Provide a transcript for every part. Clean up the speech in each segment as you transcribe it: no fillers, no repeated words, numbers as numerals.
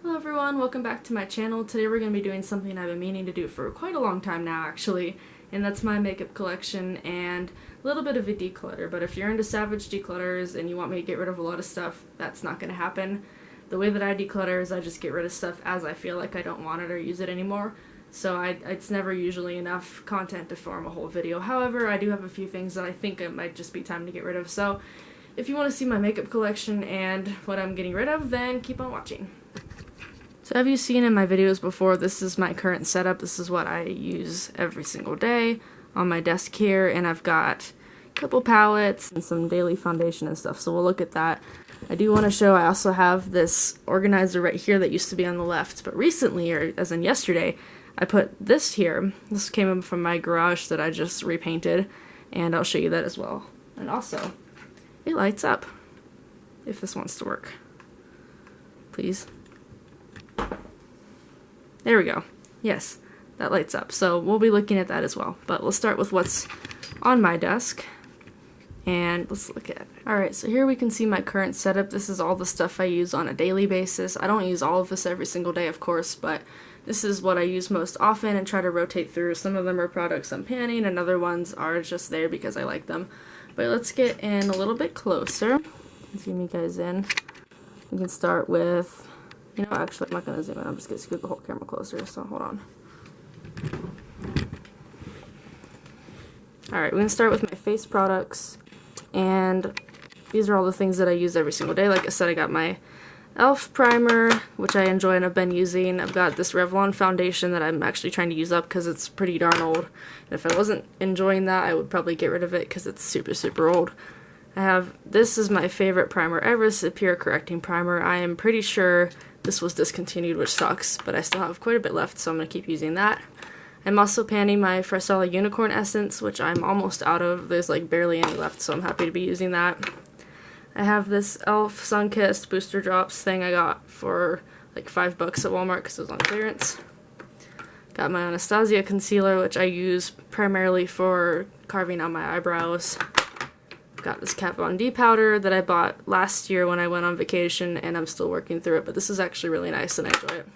Hello everyone, welcome back to my channel. Today we're going to be doing something I've been meaning to do for quite a long time now actually, and that's my makeup collection and a little bit of a declutter. But if you're into savage declutters and you want me to get rid of a lot of stuff, that's not going to happen. The way that I declutter is I just get rid of stuff as I feel like I don't want it or use it anymore. So it's never usually enough content to form a whole video. However, I do have a few things that I think it might just be time to get rid of. So if you want to see my makeup collection and what I'm getting rid of, then keep on watching. So have you seen in my videos before, this is my current setup. This is what I use every single day on my desk here, and I've got a couple palettes and some daily foundation and stuff, so we'll look at that. I do want to show I also have this organizer right here that used to be on the left, but recently, or as in yesterday, I put this here. This came in from my garage that I just repainted, and I'll show you that as well. And also, it lights up, if this wants to work. Please. There we go. Yes, that lights up. So we'll be looking at that as well. But we'll start with what's on my desk. And let's look at it. Alright, so here we can see my current setup. This is all the stuff I use on a daily basis. I don't use all of this every single day, of course, but this is what I use most often and try to rotate through. Some of them are products I'm panning, and other ones are just there because I like them. But let's get in a little bit closer. Zoom you guys in. We can start with... You know, actually, I'm not going to zoom in. I'm just going to scoot the whole camera closer, so hold on. Alright, we're going to start with my face products, and these are all the things that I use every single day. Like I said, I got my e.l.f. primer, which I enjoy and have been using. I've got this Revlon foundation that I'm actually trying to use up because it's pretty darn old. And if I wasn't enjoying that, I would probably get rid of it because it's super, super old. This is my favorite primer ever, it's a Pure Correcting Primer. I am pretty sure this was discontinued, which sucks, but I still have quite a bit left, so I'm going to keep using that. I'm also panning my Frasella Unicorn Essence, which I'm almost out of. There's like barely any left, so I'm happy to be using that. I have this e.l.f. Sunkissed Booster Drops thing I got for like $5 at Walmart because it was on clearance. Got my Anastasia Concealer, which I use primarily for carving out my eyebrows. Got this Kat Von D powder that I bought last year when I went on vacation, and I'm still working through it, but this is actually really nice and I enjoy it.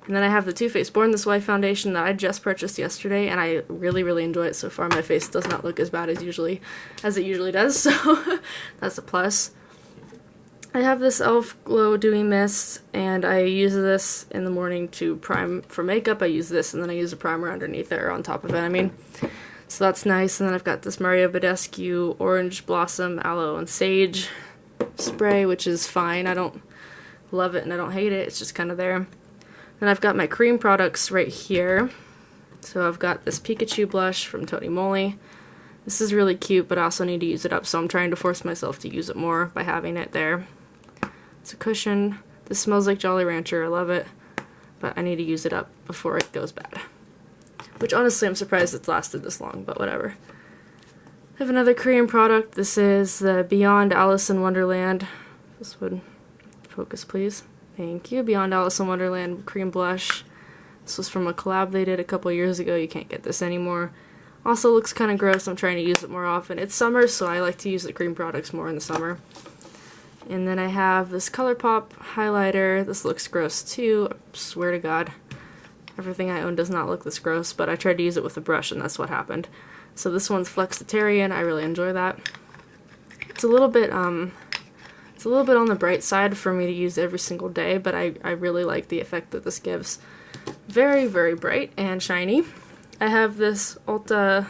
And then I have the Too Faced Born This Way foundation that I just purchased yesterday, and I really, really enjoy it so far. My face does not look as bad as it usually does, so that's a plus. I have this e.l.f. Glow Dewy Mist, and I use this in the morning to prime for makeup. I use this, and then I use a primer underneath it, or on top of it, I mean. So that's nice. And then I've got this Mario Badescu Orange Blossom Aloe and Sage spray, which is fine. I don't love it and I don't hate it. It's just kind of there. Then I've got my cream products right here. So I've got this Pikachu Blush from Moly. This is really cute, but I also need to use it up, so I'm trying to force myself to use it more by having it there. It's a cushion. This smells like Jolly Rancher. I love it, but I need to use it up before it goes bad. Which honestly I'm surprised it's lasted this long, but whatever. I have another Korean product. This is the Beyond Alice in Wonderland. This would focus, please. Thank you. Beyond Alice in Wonderland Cream Blush. This was from a collab they did a couple years ago. You can't get this anymore. Also looks kind of gross. I'm trying to use it more often. It's summer, so I like to use the cream products more in the summer. And then I have this ColourPop highlighter. This looks gross too. I swear to God. Everything I own does not look this gross, but I tried to use it with a brush and that's what happened. So this one's Flexitarian. I really enjoy that. It's a little bit on the bright side for me to use every single day, but I really like the effect that this gives. Very, very bright and shiny. I have this Ulta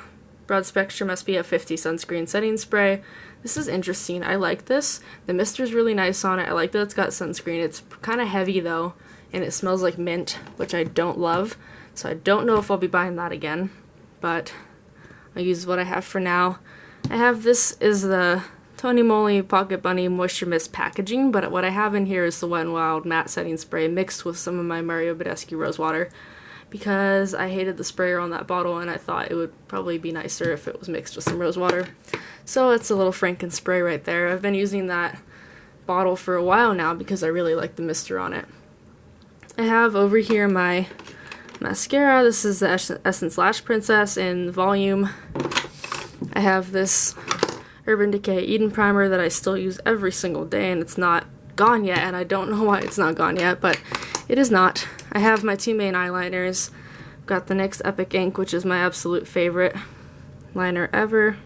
Broad Spectrum SPF 50 Sunscreen Setting Spray. This is interesting. I like this. The mister's really nice on it. I like that it's got sunscreen. It's kind of heavy though, and it smells like mint, which I don't love, so I don't know if I'll be buying that again, but I'll use what I have for now. This is the Moly Pocket Bunny Moisture Mist packaging, but what I have in here is the Wet n Wild Matte Setting Spray mixed with some of my Mario Badescu Rose Water, because I hated the sprayer on that bottle and I thought it would probably be nicer if it was mixed with some rose water. So it's a little Franken spray right there. I've been using that bottle for a while now because I really like the mister on it. I have over here my mascara. This is the Essence Lash Princess in volume. I have this Urban Decay Eden Primer that I still use every single day, and it's not gone yet, and I don't know why it's not gone yet, but It is not. I have my two main eyeliners. Got the NYX Epic Ink, which is my absolute favorite liner ever.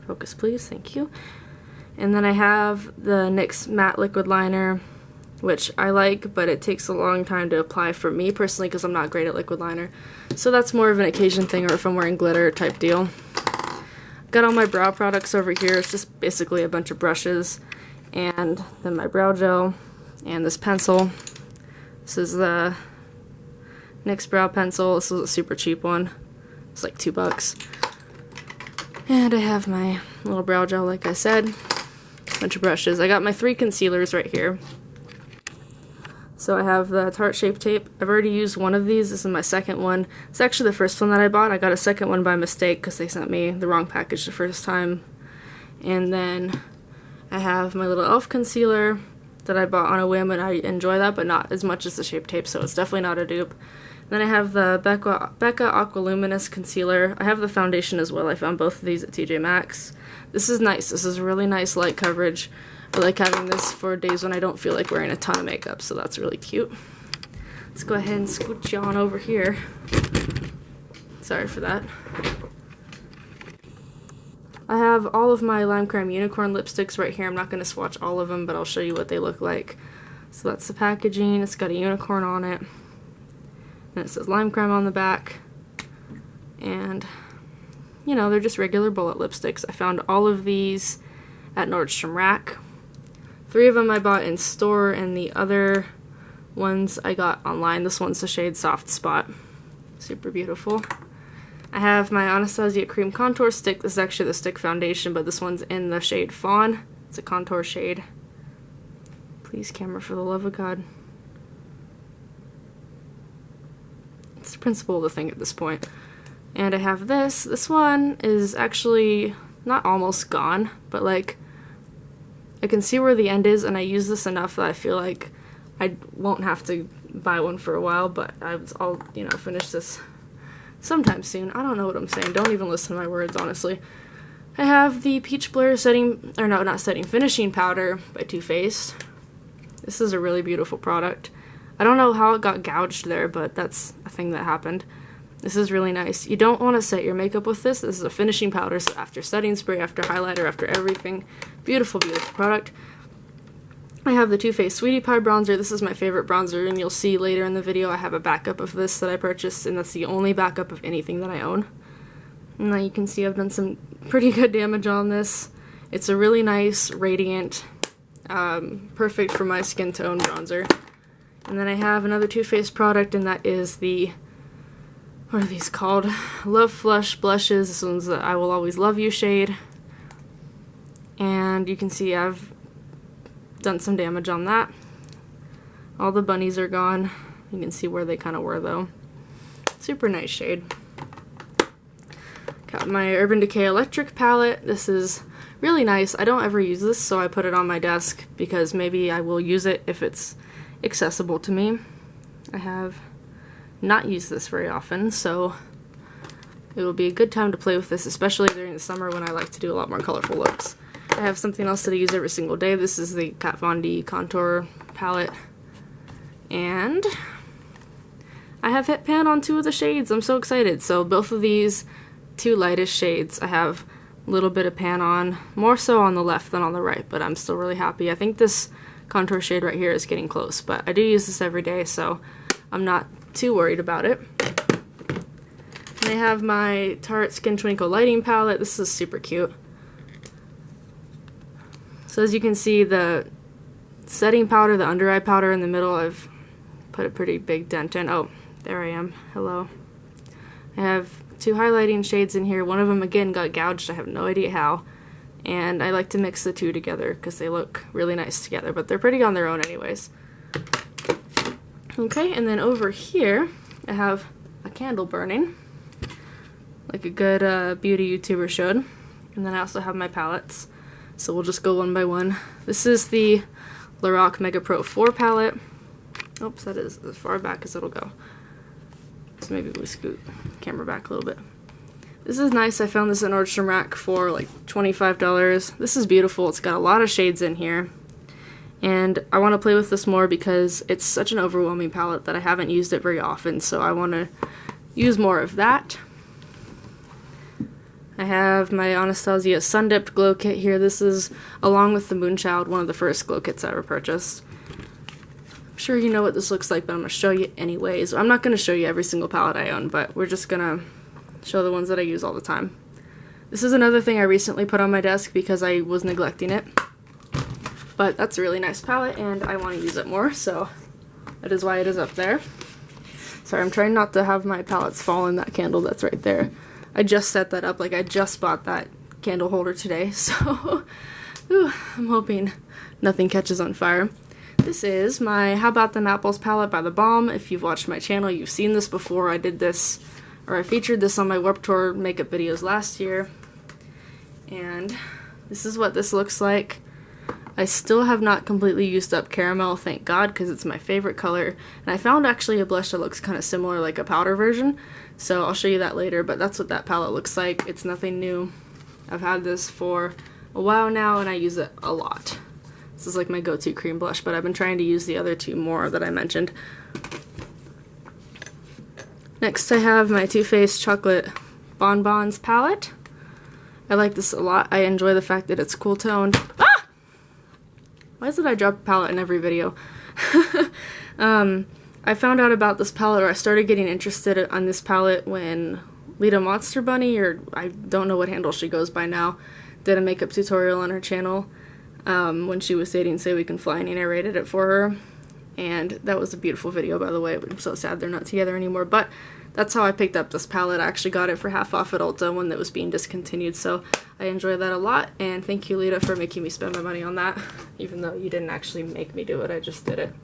Focus please, thank you. And then I have the NYX Matte Liquid Liner, which I like, but it takes a long time to apply for me personally because I'm not great at liquid liner. So that's more of an occasion thing, or if I'm wearing glitter type deal. Got all my brow products over here. It's just basically a bunch of brushes, and then my brow gel, and this pencil. This is the NYX Brow Pencil. This is a super cheap one. It's like $2. And I have my little brow gel, like I said. Bunch of brushes. I got my 3 concealers right here. So I have the Tarte Shape Tape. I've already used one of these. This is my second one. It's actually the first one that I bought. I got a second one by mistake because they sent me the wrong package the first time. And then I have my little e.l.f. concealer that I bought on a whim, and I enjoy that, but not as much as the Shape Tape, so it's definitely not a dupe. Then I have the Becca Aqua Luminous Concealer. I have the foundation as well. I found both of these at TJ Maxx. This is nice. This is really nice light coverage. I like having this for days when I don't feel like wearing a ton of makeup, so that's really cute. Let's go ahead and scooch you on over here. Sorry for that. I have all of my Lime Crime Unicorn lipsticks right here. I'm not going to swatch all of them, but I'll show you what they look like. So that's the packaging. It's got a unicorn on it. And it says Lime Crime on the back. And, you know, they're just regular bullet lipsticks. I found all of these at Nordstrom Rack. 3 of them I bought in store, and the other ones I got online. This one's the shade Soft Spot. Super beautiful. I have my Anastasia Cream Contour Stick. This is actually the stick foundation, but this one's in the shade Fawn. It's a contour shade. Please, camera, for the love of God. It's the principle of the thing at this point. And I have this. This one is actually not almost gone, but like I can see where the end is, and I use this enough that I feel like I won't have to buy one for a while, but I'll, you know, finish this sometime soon. I don't know what I'm saying. Don't even listen to my words, honestly. I have the Peach Blur finishing powder by Too Faced. This is a really beautiful product. I don't know how it got gouged there, but that's a thing that happened. This is really nice. You don't want to set your makeup with this. This is a finishing powder, so after setting spray, after highlighter, after everything. Beautiful, beautiful product. I have the Too Faced Sweetie Pie bronzer. This is my favorite bronzer, and you'll see later in the video I have a backup of this that I purchased, and that's the only backup of anything that I own. And now you can see I've done some pretty good damage on this. It's a really nice, radiant, perfect for my skin tone bronzer. And then I have another Too Faced product, and that is the, what are these called? Love Flush Blushes. This one's the I Will Always Love You shade. And you can see I've done some damage on that. All the bunnies are gone. You can see where they kind of were though. Super nice shade. Got my Urban Decay Electric palette. This is really nice. I don't ever use this, so I put it on my desk because maybe I will use it if it's accessible to me. I have not used this very often, so it will be a good time to play with this, especially during the summer when I like to do a lot more colorful looks. I have something else that I use every single day. This is the Kat Von D contour palette, and I have hit pan on 2 of the shades. I'm so excited. So both of these 2 lightest shades I have a little bit of pan on, more so on the left than on the right, but I'm still really happy. I think this contour shade right here is getting close, but I do use this every day, so I'm not too worried about it. And I have my Tarte Skin Twinkle Lighting Palette. This is super cute. So as you can see, the setting powder, the under eye powder in the middle, I've put a pretty big dent in. Oh, there I am. Hello. I have 2 highlighting shades in here. One of them, again, got gouged. I have no idea how. And I like to mix the 2 together because they look really nice together, but they're pretty on their own anyways. Okay, and then over here, I have a candle burning, like a good beauty YouTuber should. And then I also have my palettes, so we'll just go one by one. This is the Lorac Mega Pro 4 palette. Oops, that is as far back as it'll go. So maybe we scoot the camera back a little bit. This is nice. I found this at Nordstrom Rack for like $25. This is beautiful. It's got a lot of shades in here. And I want to play with this more because it's such an overwhelming palette that I haven't used it very often, so I want to use more of that. I have my Anastasia Sun Dipped Glow Kit here. This is, along with the Moonchild, one of the first glow kits I ever purchased. I'm sure you know what this looks like, but I'm going to show you anyways. I'm not going to show you every single palette I own, but we're just going to show the ones that I use all the time. This is another thing I recently put on my desk because I was neglecting it. But that's a really nice palette and I want to use it more, so that is why it is up there. Sorry, I'm trying not to have my palettes fall in that candle that's right there. I just set that up, like I just bought that candle holder today, so I'm hoping nothing catches on fire. This is my How About Them Apples palette by The Balm. If you've watched my channel, you've seen this before. I did this, or I featured this on my Warped Tour makeup videos last year. And this is what this looks like. I still have not completely used up Caramel, thank God, because it's my favorite color. And I found actually a blush that looks kind of similar, like a powder version. So I'll show you that later, but that's what that palette looks like. It's nothing new. I've had this for a while now and I use it a lot. This is like my go-to cream blush, but I've been trying to use the other two more that I mentioned. Next I have my Too Faced Chocolate Bonbons palette. I like this a lot. I enjoy the fact that it's cool toned. Ah! Why is it I drop a palette in every video? I found out about this palette, or I started getting interested on this palette when Lita Monster Bunny, or I don't know what handle she goes by now, did a makeup tutorial on her channel when she was dating Say We Can Fly, and I narrated it for her. And that was a beautiful video, by the way. I'm so sad they're not together anymore, but that's how I picked up this palette. I actually got it for half off at Ulta when it was being discontinued, so I enjoy that a lot, and thank you, Lita, for making me spend my money on that, even though you didn't actually make me do it, I just did it.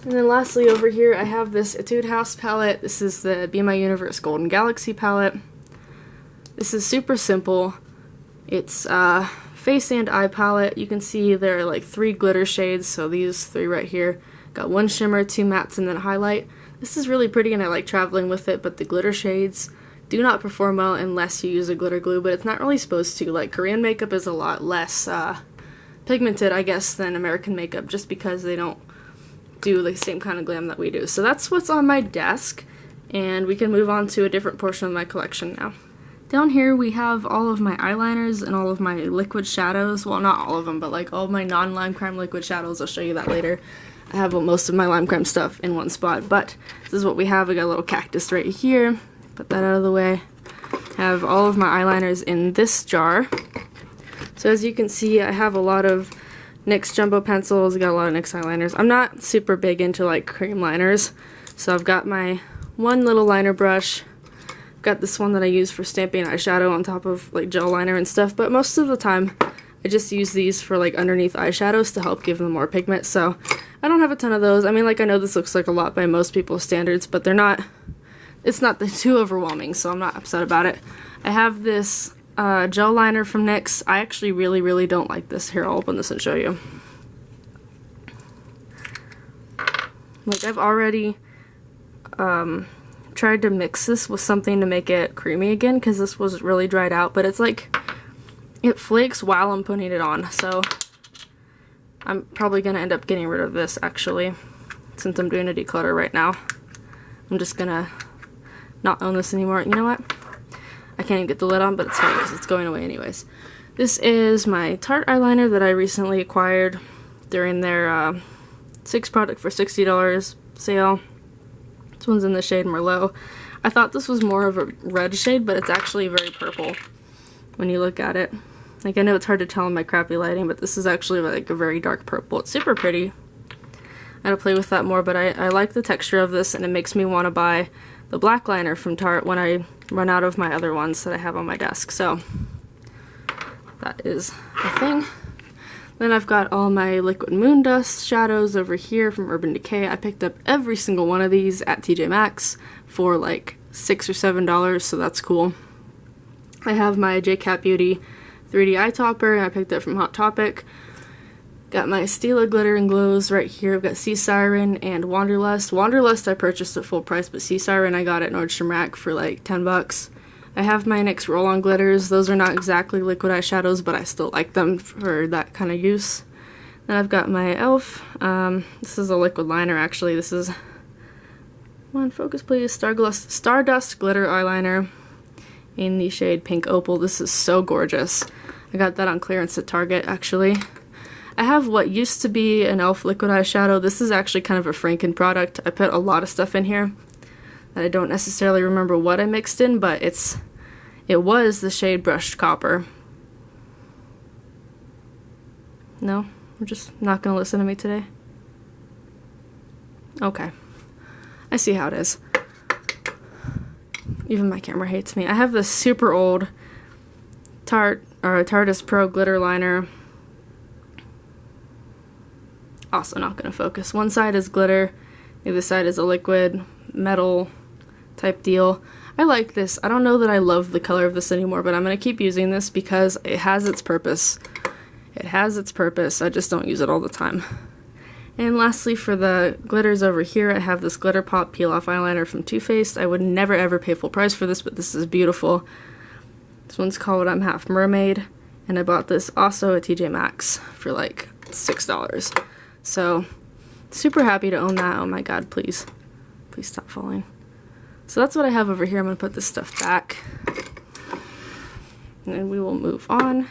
And then lastly over here I have this Etude House palette. This is the Be My Universe Golden Galaxy palette. This is super simple. It's face and eye palette. You can see there are like 3 glitter shades, so these 3 right here. Got 1 shimmer, 2 mattes, and then a highlight. This is really pretty and I like traveling with it, but the glitter shades do not perform well unless you use a glitter glue, but it's not really supposed to. Like, Korean makeup is a lot less pigmented, I guess, than American makeup, just because they don't do the same kind of glam that we do. So that's what's on my desk, and we can move on to a different portion of my collection now. Down here we have all of my eyeliners and all of my liquid shadows. Well, not all of them, but like all of my non-lime crime liquid shadows. I'll show you that later. I have most of my lime crime stuff in one spot, but this is what we have. We got a little cactus right here. Put that out of the way. Have all of my eyeliners in this jar. So as you can see, I have a lot of NYX jumbo pencils. I got a lot of NYX eyeliners. I'm not super big into like cream liners, so I've got my one little liner brush. Got this one that I use for stamping eyeshadow on top of like gel liner and stuff, but most of the time I just use these for like underneath eyeshadows to help give them more pigment, so I don't have a ton of those. I mean, like, I know this looks like a lot by most people's standards, but they're not, it's not too overwhelming, so I'm not upset about it. I have this gel liner from NYX. I actually really don't like this. Here, I'll open this and show you. Like, I've already tried to mix this with something to make it creamy again, because this was really dried out, but it's like, it flakes while I'm putting it on, so I'm probably going to end up getting rid of this, actually, since I'm doing a declutter right now. I'm just going to not own this anymore. You know what? I can't even get the lid on, but it's fine because it's going away anyways. This is my Tarte eyeliner that I recently acquired during their 6 product for $60 sale. This one's in the shade Merlot. I thought this was more of a red shade, but it's actually very purple when you look at it. Like, I know it's hard to tell in my crappy lighting, but this is actually like a very dark purple. It's super pretty. I gotta play with that more, but I like the texture of this, and it makes me want to buy the black liner from Tarte when I run out of my other ones that I have on my desk. So that is a thing. Then I've got all my Liquid Moon Dust shadows over here from Urban Decay. I picked up every single one of these at TJ Maxx for like $6 or $7, so that's cool. I have my JCat Beauty 3D eye topper, and I picked it from Hot Topic. Got my Stila glitter and glows right here. I've got Sea Siren and Wanderlust. Wanderlust I purchased at full price, but Sea Siren I got at Nordstrom Rack for like 10 bucks. I have my NYX roll-on glitters. Those are not exactly liquid eyeshadows, but I still like them for that kind of use. And I've got my e.l.f. This is a liquid liner actually. This is, come on, focus please, Stardust Glitter Eyeliner in the shade Pink Opal. This is so gorgeous. I got that on clearance at Target actually. I have what used to be an e.l.f. liquid eyeshadow. This is actually kind of a Franken product. I put a lot of stuff in here that I don't necessarily remember what I mixed in, but it was the shade Brushed Copper. No? You're just not gonna listen to me today? Okay. I see how it is. Even my camera hates me. I have this super old Tardis Pro glitter liner. Also not gonna focus. One side is glitter, the other side is a liquid metal type deal. I like this. I don't know that I love the color of this anymore, but I'm gonna keep using this because it has its purpose. It has its purpose. I just don't use it all the time. And lastly, for the glitters over here, I have this Glitter Pop Peel Off Eyeliner from Too Faced. I would never ever pay full price for this, but this is beautiful. This one's called I'm Half Mermaid, and I bought this also at TJ Maxx for like $6. So, super happy to own that. Oh my god, please. Please stop falling. So that's what I have over here. I'm going to put this stuff back. And then we will move on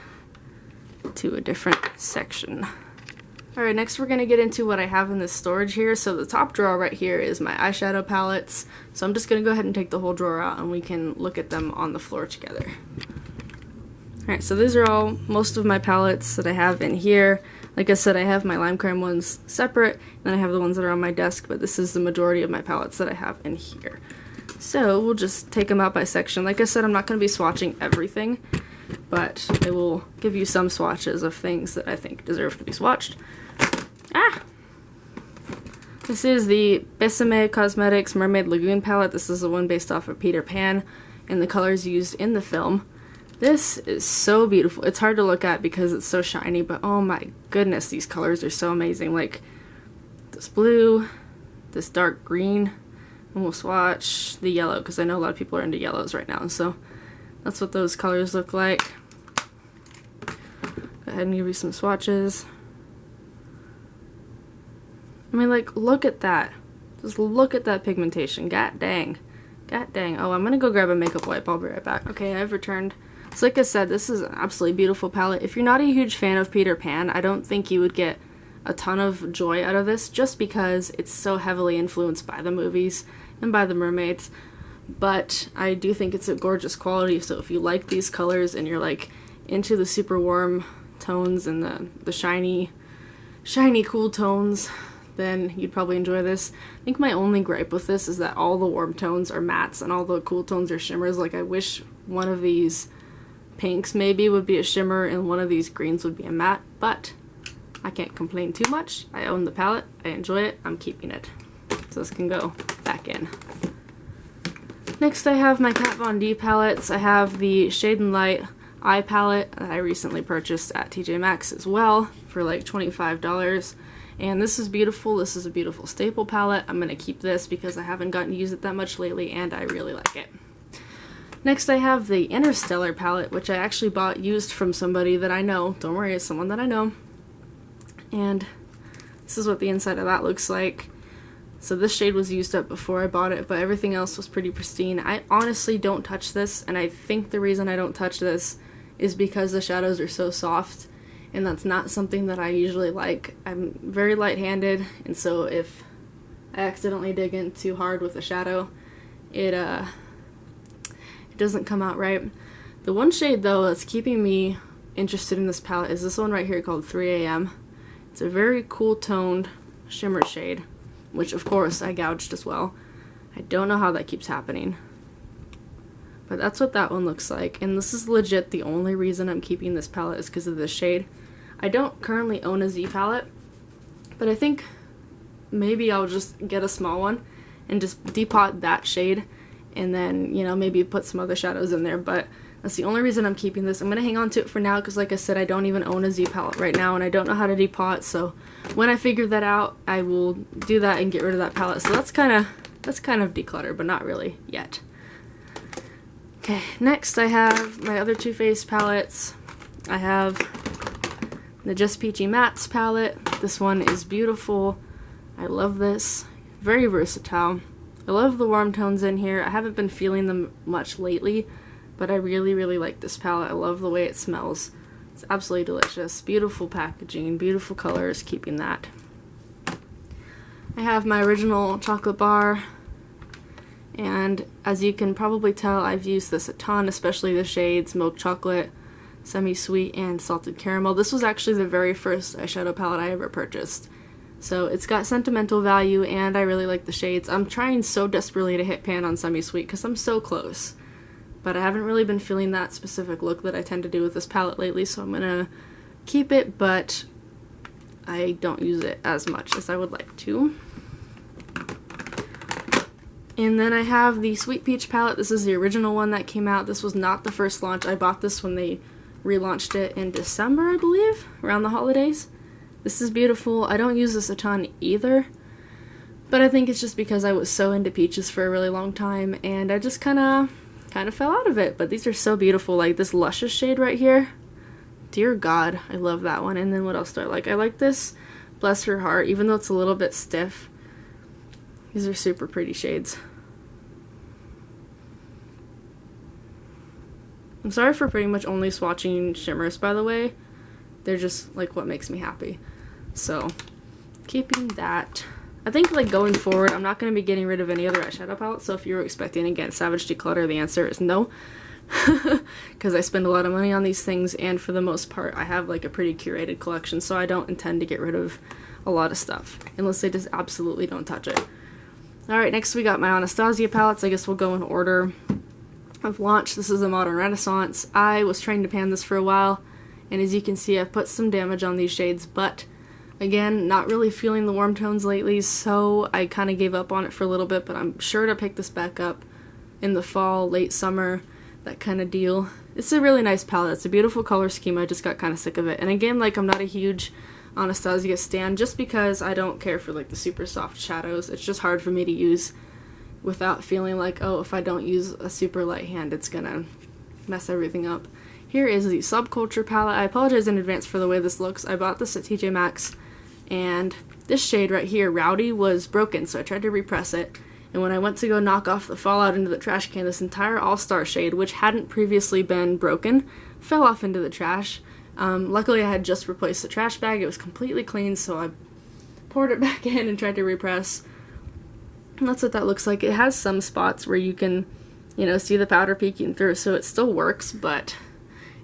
to a different section. Alright, next we're going to get into what I have in this storage here. So the top drawer right here is my eyeshadow palettes. So I'm just going to go ahead and take the whole drawer out and we can look at them on the floor together. Alright, so these are all most of my palettes that I have in here. Like I said, I have my lime creme ones separate, and then I have the ones that are on my desk, but this is the majority of my palettes that I have in here. So we'll just take them out by section. Like I said, I'm not going to be swatching everything, but I will give you some swatches of things that I think deserve to be swatched. This is the Besame Cosmetics Mermaid Lagoon palette. This is the one based off of Peter Pan and the colors used in the film. This is so beautiful. It's hard to look at because it's so shiny, but oh my goodness, these colors are so amazing. Like this blue, this dark green, and we'll swatch the yellow because I know a lot of people are into yellows right now. So that's what those colors look like. Go ahead and give you some swatches. I mean, like, look at that. Just look at that pigmentation. God dang. God dang. Oh, I'm gonna go grab a makeup wipe. I'll be right back. Okay, I've returned. So like I said, this is an absolutely beautiful palette. If you're not a huge fan of Peter Pan, I don't think you would get a ton of joy out of this just because it's so heavily influenced by the movies and by the mermaids. But I do think it's a gorgeous quality, so if you like these colors and you're like into the super warm tones and the shiny cool tones, then you'd probably enjoy this. I think my only gripe with this is that all the warm tones are mattes and all the cool tones are shimmers. Like, I wish one of these pinks maybe would be a shimmer and one of these greens would be a matte, but I can't complain too much. I own the palette, I enjoy it, I'm keeping it. So this can go back in. Next I have my Kat Von D palettes. I have the Shade and Light eye palette that I recently purchased at TJ Maxx as well for like $25. And this is beautiful. This is a beautiful staple palette. I'm going to keep this because I haven't gotten to use it that much lately and I really like it. Next I have the Interstellar palette, which I actually bought used from somebody that I know. Don't worry, it's someone that I know. And this is what the inside of that looks like. So this shade was used up before I bought it, but everything else was pretty pristine. I honestly don't touch this, and I think the reason I don't touch this is because the shadows are so soft, and that's not something that I usually like. I'm very light-handed, and so if I accidentally dig in too hard with a shadow, it doesn't come out right. The one shade though that's keeping me interested in this palette is this one right here called 3 AM. It's a very cool toned shimmer shade, which of course I gouged as well. I don't know how that keeps happening, but that's what that one looks like. And this is legit the only reason I'm keeping this palette is because of this shade. I don't currently own a Z palette, but I think maybe I'll just get a small one and just depot that shade and then, you know, maybe put some other shadows in there. But that's the only reason I'm keeping this. I'm going to hang on to it for now because, like I said, I don't even own a Z palette right now and I don't know how to depot. So when I figure that out, I will do that and get rid of that palette. So that's kind of declutter, but not really yet. Okay, next I have my other Too Faced palettes. I have The Just Peachy Mattes palette. This one is beautiful. I love this. Very versatile. I love the warm tones in here. I haven't been feeling them much lately, but I really, really like this palette. I love the way it smells. It's absolutely delicious. Beautiful packaging, beautiful colors, keeping that. I have my original chocolate bar, and as you can probably tell, I've used this a ton, especially the shades Milk Chocolate, Semi-Sweet, and Salted Caramel. This was actually the very first eyeshadow palette I ever purchased. So it's got sentimental value, and I really like the shades. I'm trying so desperately to hit pan on Semi-Sweet because I'm so close. But I haven't really been feeling that specific look that I tend to do with this palette lately, so I'm gonna keep it, but I don't use it as much as I would like to. And then I have the Sweet Peach palette. This is the original one that came out. This was not the first launch. I bought this when they relaunched it in December, I believe, around the holidays. This is beautiful. I don't use this a ton either, but I think it's just because I was so into peaches for a really long time, and I just kind of fell out of it. But these are so beautiful. Like this Luscious shade right here. Dear God, I love that one. And then what else do I like? I like this Bless Her Heart, even though it's a little bit stiff. These are super pretty shades. I'm sorry for pretty much only swatching shimmers, by the way. They're just like what makes me happy. So, keeping that. I think like going forward, I'm not going to be getting rid of any other eyeshadow palettes. So if you were expecting again Savage Declutter, the answer is no. Because I spend a lot of money on these things, and for the most part I have like a pretty curated collection, so I don't intend to get rid of a lot of stuff unless they just absolutely don't touch it. Alright, next we got my Anastasia palettes. I guess we'll go in order of launch. This is a Modern Renaissance. I was trying to pan this for a while, and as you can see I've put some damage on these shades, but again, not really feeling the warm tones lately, so I kind of gave up on it for a little bit, but I'm sure to pick this back up in the fall, late summer, that kind of deal. It's a really nice palette. It's a beautiful color scheme. I just got kind of sick of it. And again, like, I'm not a huge Anastasia stan just because I don't care for like the super soft shadows. It's just hard for me to use without feeling like, oh, if I don't use a super light hand, it's gonna mess everything up. Here is the Subculture palette. I apologize in advance for the way this looks. I bought this at TJ Maxx, and this shade right here, Rowdy, was broken, so I tried to repress it. And when I went to go knock off the fallout into the trash can, this entire All-Star shade, which hadn't previously been broken, fell off into the trash. Luckily I had just replaced the trash bag. It was completely clean, so I poured it back in and tried to repress. And that's what that looks like. It has some spots where you can, you know, see the powder peeking through, so it still works, but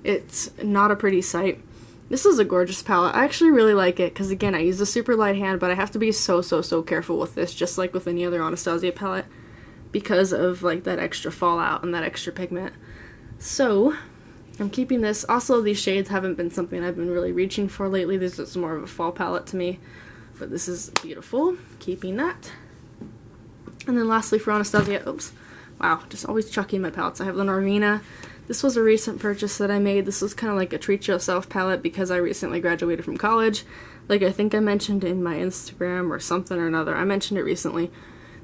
it's not a pretty sight. This is a gorgeous palette. I actually really like it because, again, I use a super light hand, but I have to be so careful with this, just like with any other Anastasia palette, because of like that extra fallout and that extra pigment. So I'm keeping this. Also, these shades haven't been something I've been really reaching for lately. This is more of a fall palette to me, but this is beautiful. Keeping that. And then lastly for Anastasia, oops, wow, just always chucking my palettes. I have Leonor Mena. This was a recent purchase that I made. This was kind of like a treat yourself palette because I recently graduated from college. Like I think I mentioned in my Instagram or something or another. I mentioned it recently.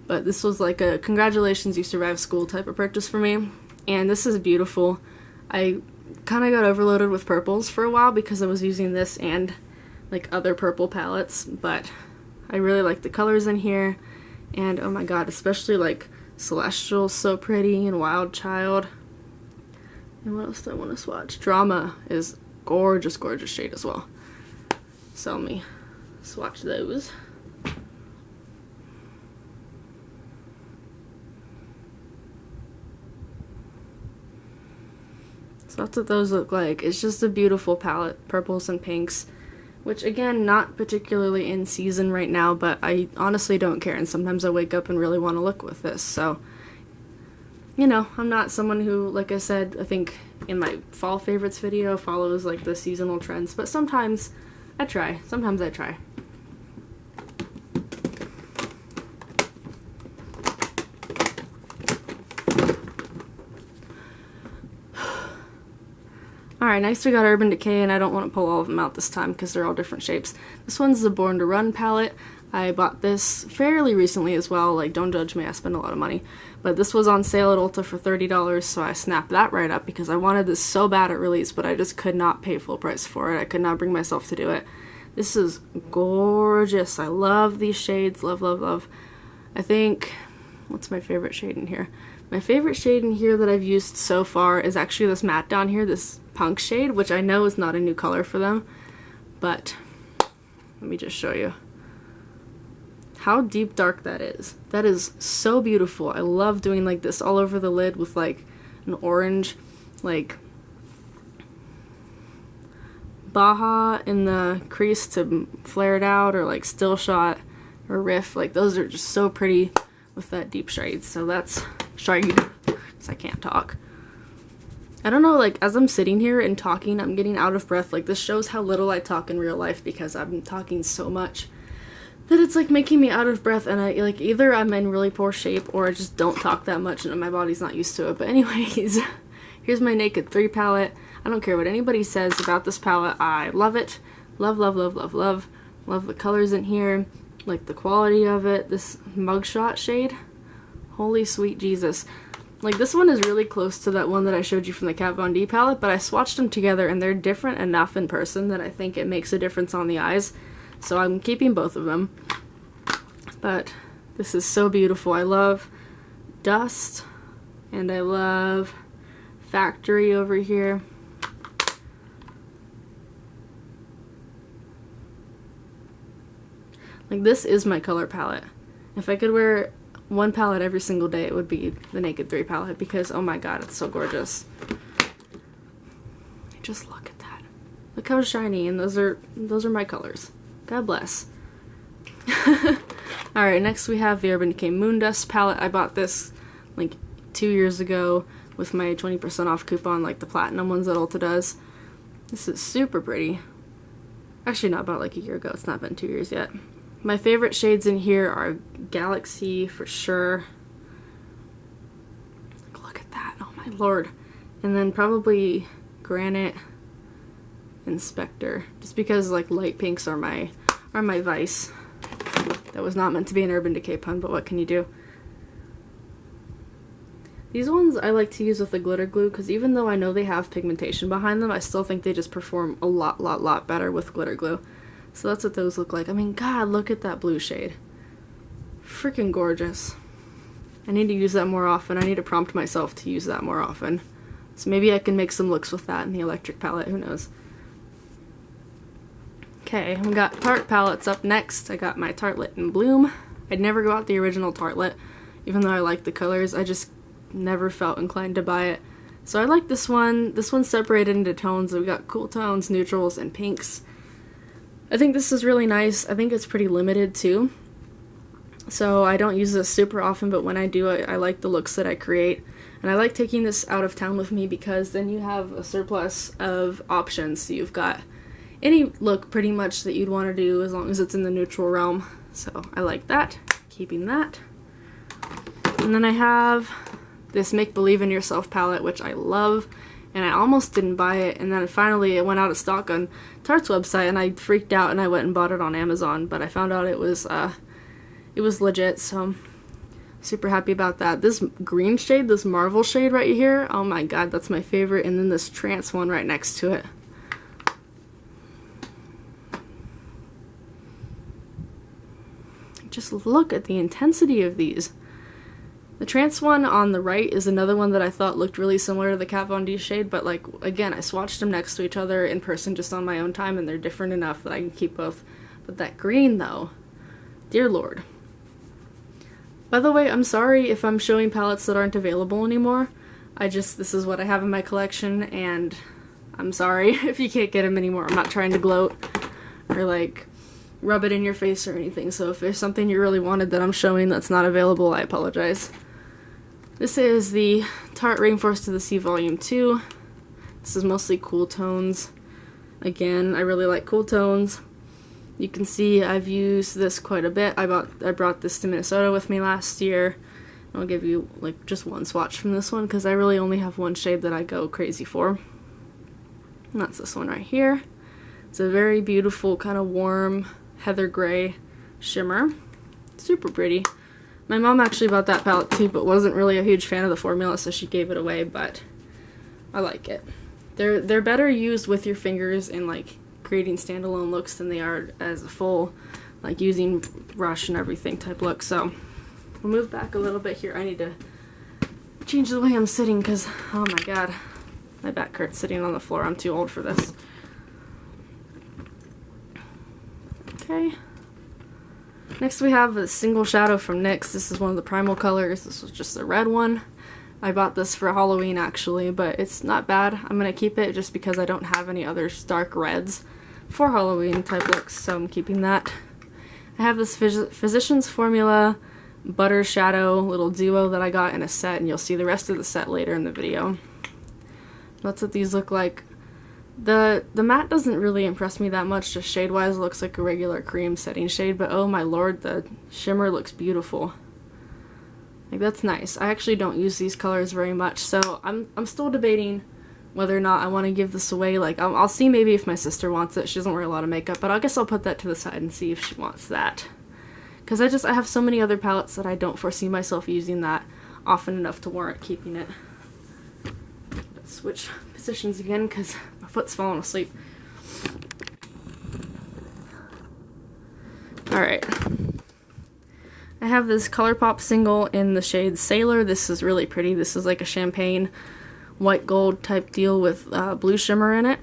But this was like a congratulations you survived school type of purchase for me. And this is beautiful. I kind of got overloaded with purples for a while because I was using this and like other purple palettes. But I really like the colors in here. And oh my god, especially like Celestial, so pretty, and Wild Child. And what else do I want to swatch? Drama is gorgeous, gorgeous shade as well. So let me swatch those. So that's what those look like. It's just a beautiful palette, purples and pinks, which again, not particularly in season right now, but I honestly don't care, and sometimes I wake up and really want to look with this, so you know, I'm not someone who, like I said, I think in my fall favorites video follows like the seasonal trends, but sometimes I try. Sometimes I try. Alright, next we got Urban Decay, and I don't want to pull all of them out this time because they're all different shapes. This one's the Born to Run palette. I bought this fairly recently as well, like don't judge me, I spend a lot of money. But this was on sale at Ulta for $30, so I snapped that right up because I wanted this so bad at release, but I just could not pay full price for it. I could not bring myself to do it. This is gorgeous. I love these shades, love, love, love. I think, what's my favorite shade in here? My favorite shade in here that I've used so far is actually this matte down here, this punk shade, which I know is not a new color for them, but let me just show you how deep dark that is. That is so beautiful. I love doing like this all over the lid with like an orange, like Baja in the crease to flare it out, or like Still Shot or Riff. Like those are just so pretty with that deep shade. So that's shade, because I can't talk. I don't know, like as I'm sitting here and talking, I'm getting out of breath. Like this shows how little I talk in real life because I'm talking so much that it's like making me out of breath, and I like either I'm in really poor shape or I just don't talk that much and my body's not used to it. But anyways, here's my Naked 3 palette. I don't care what anybody says about this palette. I love it. Love, love, love, love, love. Love the colors in here. Like the quality of it. This mugshot shade. Holy sweet Jesus. Like this one is really close to that one that I showed you from the Kat Von D palette, but I swatched them together and they're different enough in person that I think it makes a difference on the eyes. So I'm keeping both of them. But this is so beautiful. I love Dust and I love Factory over here. Like this is my color palette. If I could wear one palette every single day, it would be the Naked 3 palette because oh my god, it's so gorgeous. Just look at that. Look how shiny, and those are my colors. God bless. Alright, next we have the Urban Decay Moon Dust palette. I bought this like 2 years ago with my 20% off coupon, like the platinum ones that Ulta does. This is super pretty. Actually, not about like a year ago. It's not been 2 years yet. My favorite shades in here are Galaxy for sure. Look at that. Oh my lord. And then probably Granite and Spectre. Just because like light pinks are my vice. That was not meant to be an Urban Decay pun, but what can you do? These ones I like to use with the glitter glue because even though I know they have pigmentation behind them, I still think they just perform a lot better with glitter glue. So that's what those look like. I mean, god, look at that blue shade. Freaking gorgeous. I need to use that more often. I need to prompt myself to use that more often. So maybe I can make some looks with that in the electric palette, who knows. Okay, we got Tarte palettes up next. I got my Tartlet in Bloom. I'd never got the original Tartlet, even though I like the colors. I just never felt inclined to buy it. So I like this one. This one's separated into tones. We got cool tones, neutrals, and pinks. I think this is really nice. I think it's pretty limited too. So I don't use this super often, but when I do, I like the looks that I create. And I like taking this out of town with me because then you have a surplus of options. So you've got any look pretty much that you'd want to do as long as it's in the neutral realm. So I like that. Keeping that. And then I have this Make Believe in Yourself palette, which I love. And I almost didn't buy it, and then finally it went out of stock on Tarte's website, and I freaked out and I went and bought it on Amazon, but I found out it was legit, so I'm super happy about that. This green shade, this Marvel shade right here, oh my god, that's my favorite, and then this Trance one right next to it. Just look at the intensity of these. The Trance one on the right is another one that I thought looked really similar to the Kat Von D shade, but like, again, I swatched them next to each other in person just on my own time, and they're different enough that I can keep both. But that green, though, dear lord. By the way, I'm sorry if I'm showing palettes that aren't available anymore. This is what I have in my collection, and I'm sorry if you can't get them anymore. I'm not trying to gloat or like rub it in your face or anything, so if there's something you really wanted that I'm showing that's not available, I apologize. This is the Tarte Rainforest of the Sea Volume 2. This is mostly cool tones. Again, I really like cool tones. You can see I've used this quite a bit. I brought this to Minnesota with me last year. I'll give you like just one swatch from this one because I really only have one shade that I go crazy for. And that's this one right here. It's a very beautiful kind of warm heather gray shimmer. Super pretty. My mom actually bought that palette too, but wasn't really a huge fan of the formula, so she gave it away, but I like it. They're better used with your fingers in like creating standalone looks than they are as a full, like using brush and everything type look. So we'll move back a little bit here. I need to change the way I'm sitting because, oh my god, my back hurts sitting on the floor. I'm too old for this. Okay. Next we have a single shadow from NYX. This is one of the primal colors. This was just the red one. I bought this for Halloween actually, but it's not bad. I'm going to keep it just because I don't have any other dark reds for Halloween type looks, so I'm keeping that. I have this Physicians Formula Butter Shadow little duo that I got in a set, and you'll see the rest of the set later in the video. That's what these look like. The matte doesn't really impress me that much, just shade-wise. It looks like a regular cream setting shade, but oh my lord, the shimmer looks beautiful. Like, that's nice. I actually don't use these colors very much, so I'm still debating whether or not I want to give this away. Like, I'll see maybe if my sister wants it. She doesn't wear a lot of makeup, but I guess I'll put that to the side and see if she wants that. Because I have so many other palettes that I don't foresee myself using that often enough to warrant keeping it. Let's switch positions again because my foot's falling asleep. Alright. I have this ColourPop single in the shade Sailor. This is really pretty. This is like a champagne white gold type deal with blue shimmer in it.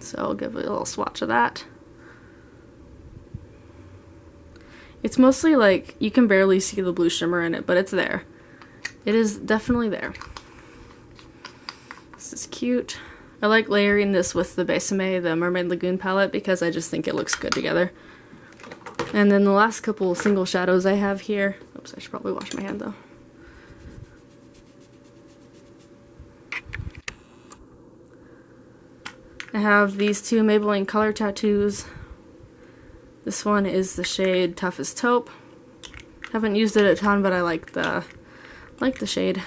So I'll give it a little swatch of that. It's mostly like, you can barely see the blue shimmer in it, but it's there. It is definitely there. This is cute. I like layering this with the Besame, the Mermaid Lagoon palette, because I just think it looks good together. And then the last couple single shadows I have here. Oops, I should probably wash my hand though. I have these two Maybelline color tattoos. This one is the shade Tough as Taupe. Haven't used it a ton, but I like the shade.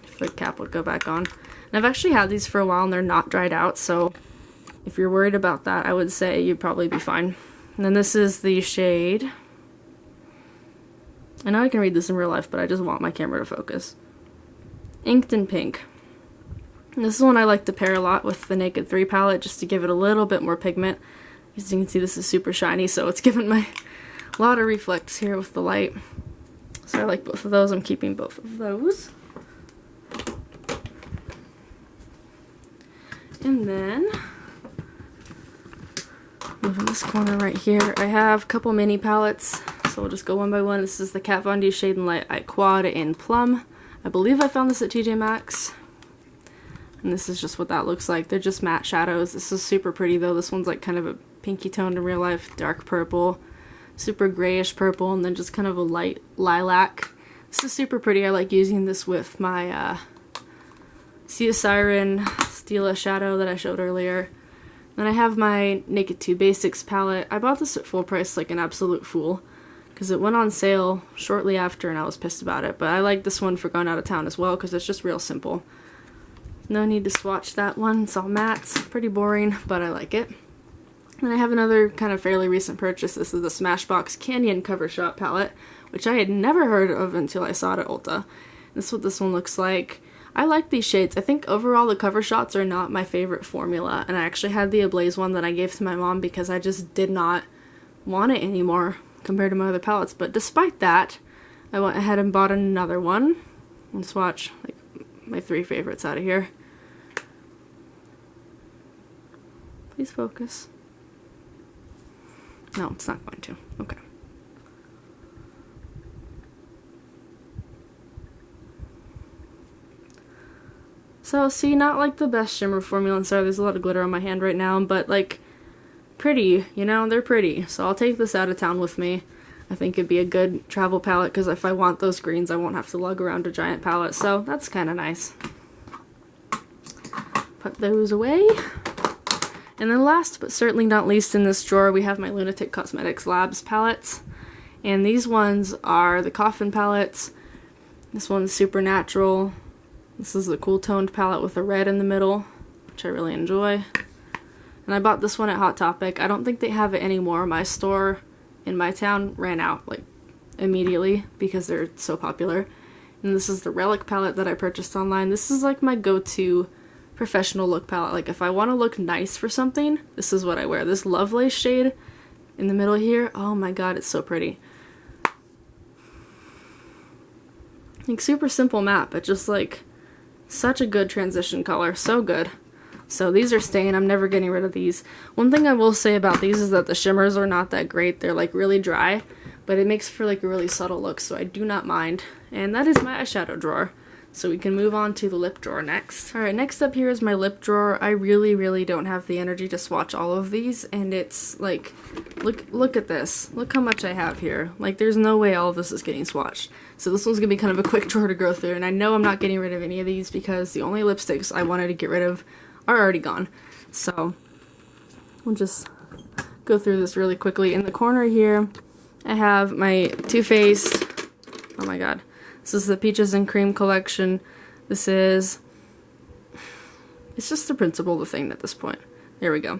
If the cap would go back on. And I've actually had these for a while and they're not dried out, so if you're worried about that, I would say you'd probably be fine. And then this is the shade. I know I can read this in real life, but I just want my camera to focus. Inked in Pink. And this is one I like to pair a lot with the Naked 3 palette, just to give it a little bit more pigment. As you can see, this is super shiny, so it's giving my Lauder reflex here with the light. So I like both of those. I'm keeping both of those. And then, moving this corner right here, I have a couple mini palettes, so we'll just go one by one. This is the Kat Von D Shade and Light Aqua in Plum. I believe I found this at TJ Maxx. And this is just what that looks like. They're just matte shadows. This is super pretty though. This one's like kind of a pinky toned in real life, dark purple, super grayish purple, and then just kind of a light lilac. This is super pretty. I like using this with my Sea Siren Stila shadow that I showed earlier. Then I have my Naked 2 Basics palette. I bought this at full price like an absolute fool because it went on sale shortly after and I was pissed about it. But I like this one for going out of town as well because it's just real simple. No need to swatch that one. It's all mattes. Pretty boring, but I like it. Then I have another kind of fairly recent purchase. This is the Smashbox Canyon Cover Shot palette, which I had never heard of until I saw it at Ulta. This is what this one looks like. I like these shades. I think overall the cover shots are not my favorite formula, and I actually had the Ablaze one that I gave to my mom because I just did not want it anymore compared to my other palettes. But despite that, I went ahead and bought another one and swatch like my 3 favorites out of here. Please focus. No, it's not going to. Okay. So, see, not like the best shimmer formula, and sorry, there's a lot of glitter on my hand right now, but like, pretty, you know, they're pretty. So I'll take this out of town with me. I think it'd be a good travel palette, because if I want those greens, I won't have to lug around a giant palette, so that's kind of nice. Put those away. And then last, but certainly not least in this drawer, we have my Lunatic Cosmetics Labs palettes. And these ones are the Coffin palettes. This one's Supernatural. This is a cool toned palette with a red in the middle, which I really enjoy. And I bought this one at Hot Topic. I don't think they have it anymore. My store in my town ran out like immediately because they're so popular. And this is the Relic palette that I purchased online. This is like my go-to professional look palette. Like if I want to look nice for something, this is what I wear. This Lovelace shade in the middle here, oh my god, it's so pretty. Like super simple matte, but just like such a good transition color, so good. So these are staying, I'm never getting rid of these. One thing I will say about these is that the shimmers are not that great. They're like really dry, but it makes for like a really subtle look, so I do not mind. And that is my eyeshadow drawer. So we can move on to the lip drawer next. Alright, next up here is my lip drawer. I really don't have the energy to swatch all of these, and it's like, look at this. Look how much I have here. Like there's no way all of this is getting swatched. So this one's gonna be kind of a quick drawer to go through, and I know I'm not getting rid of any of these because the only lipsticks I wanted to get rid of are already gone. So we'll just go through this really quickly. In the corner here, I have my Too Faced, oh my god, this is the Peaches and Cream collection. This is, it's just the principle of the thing at this point. There we go.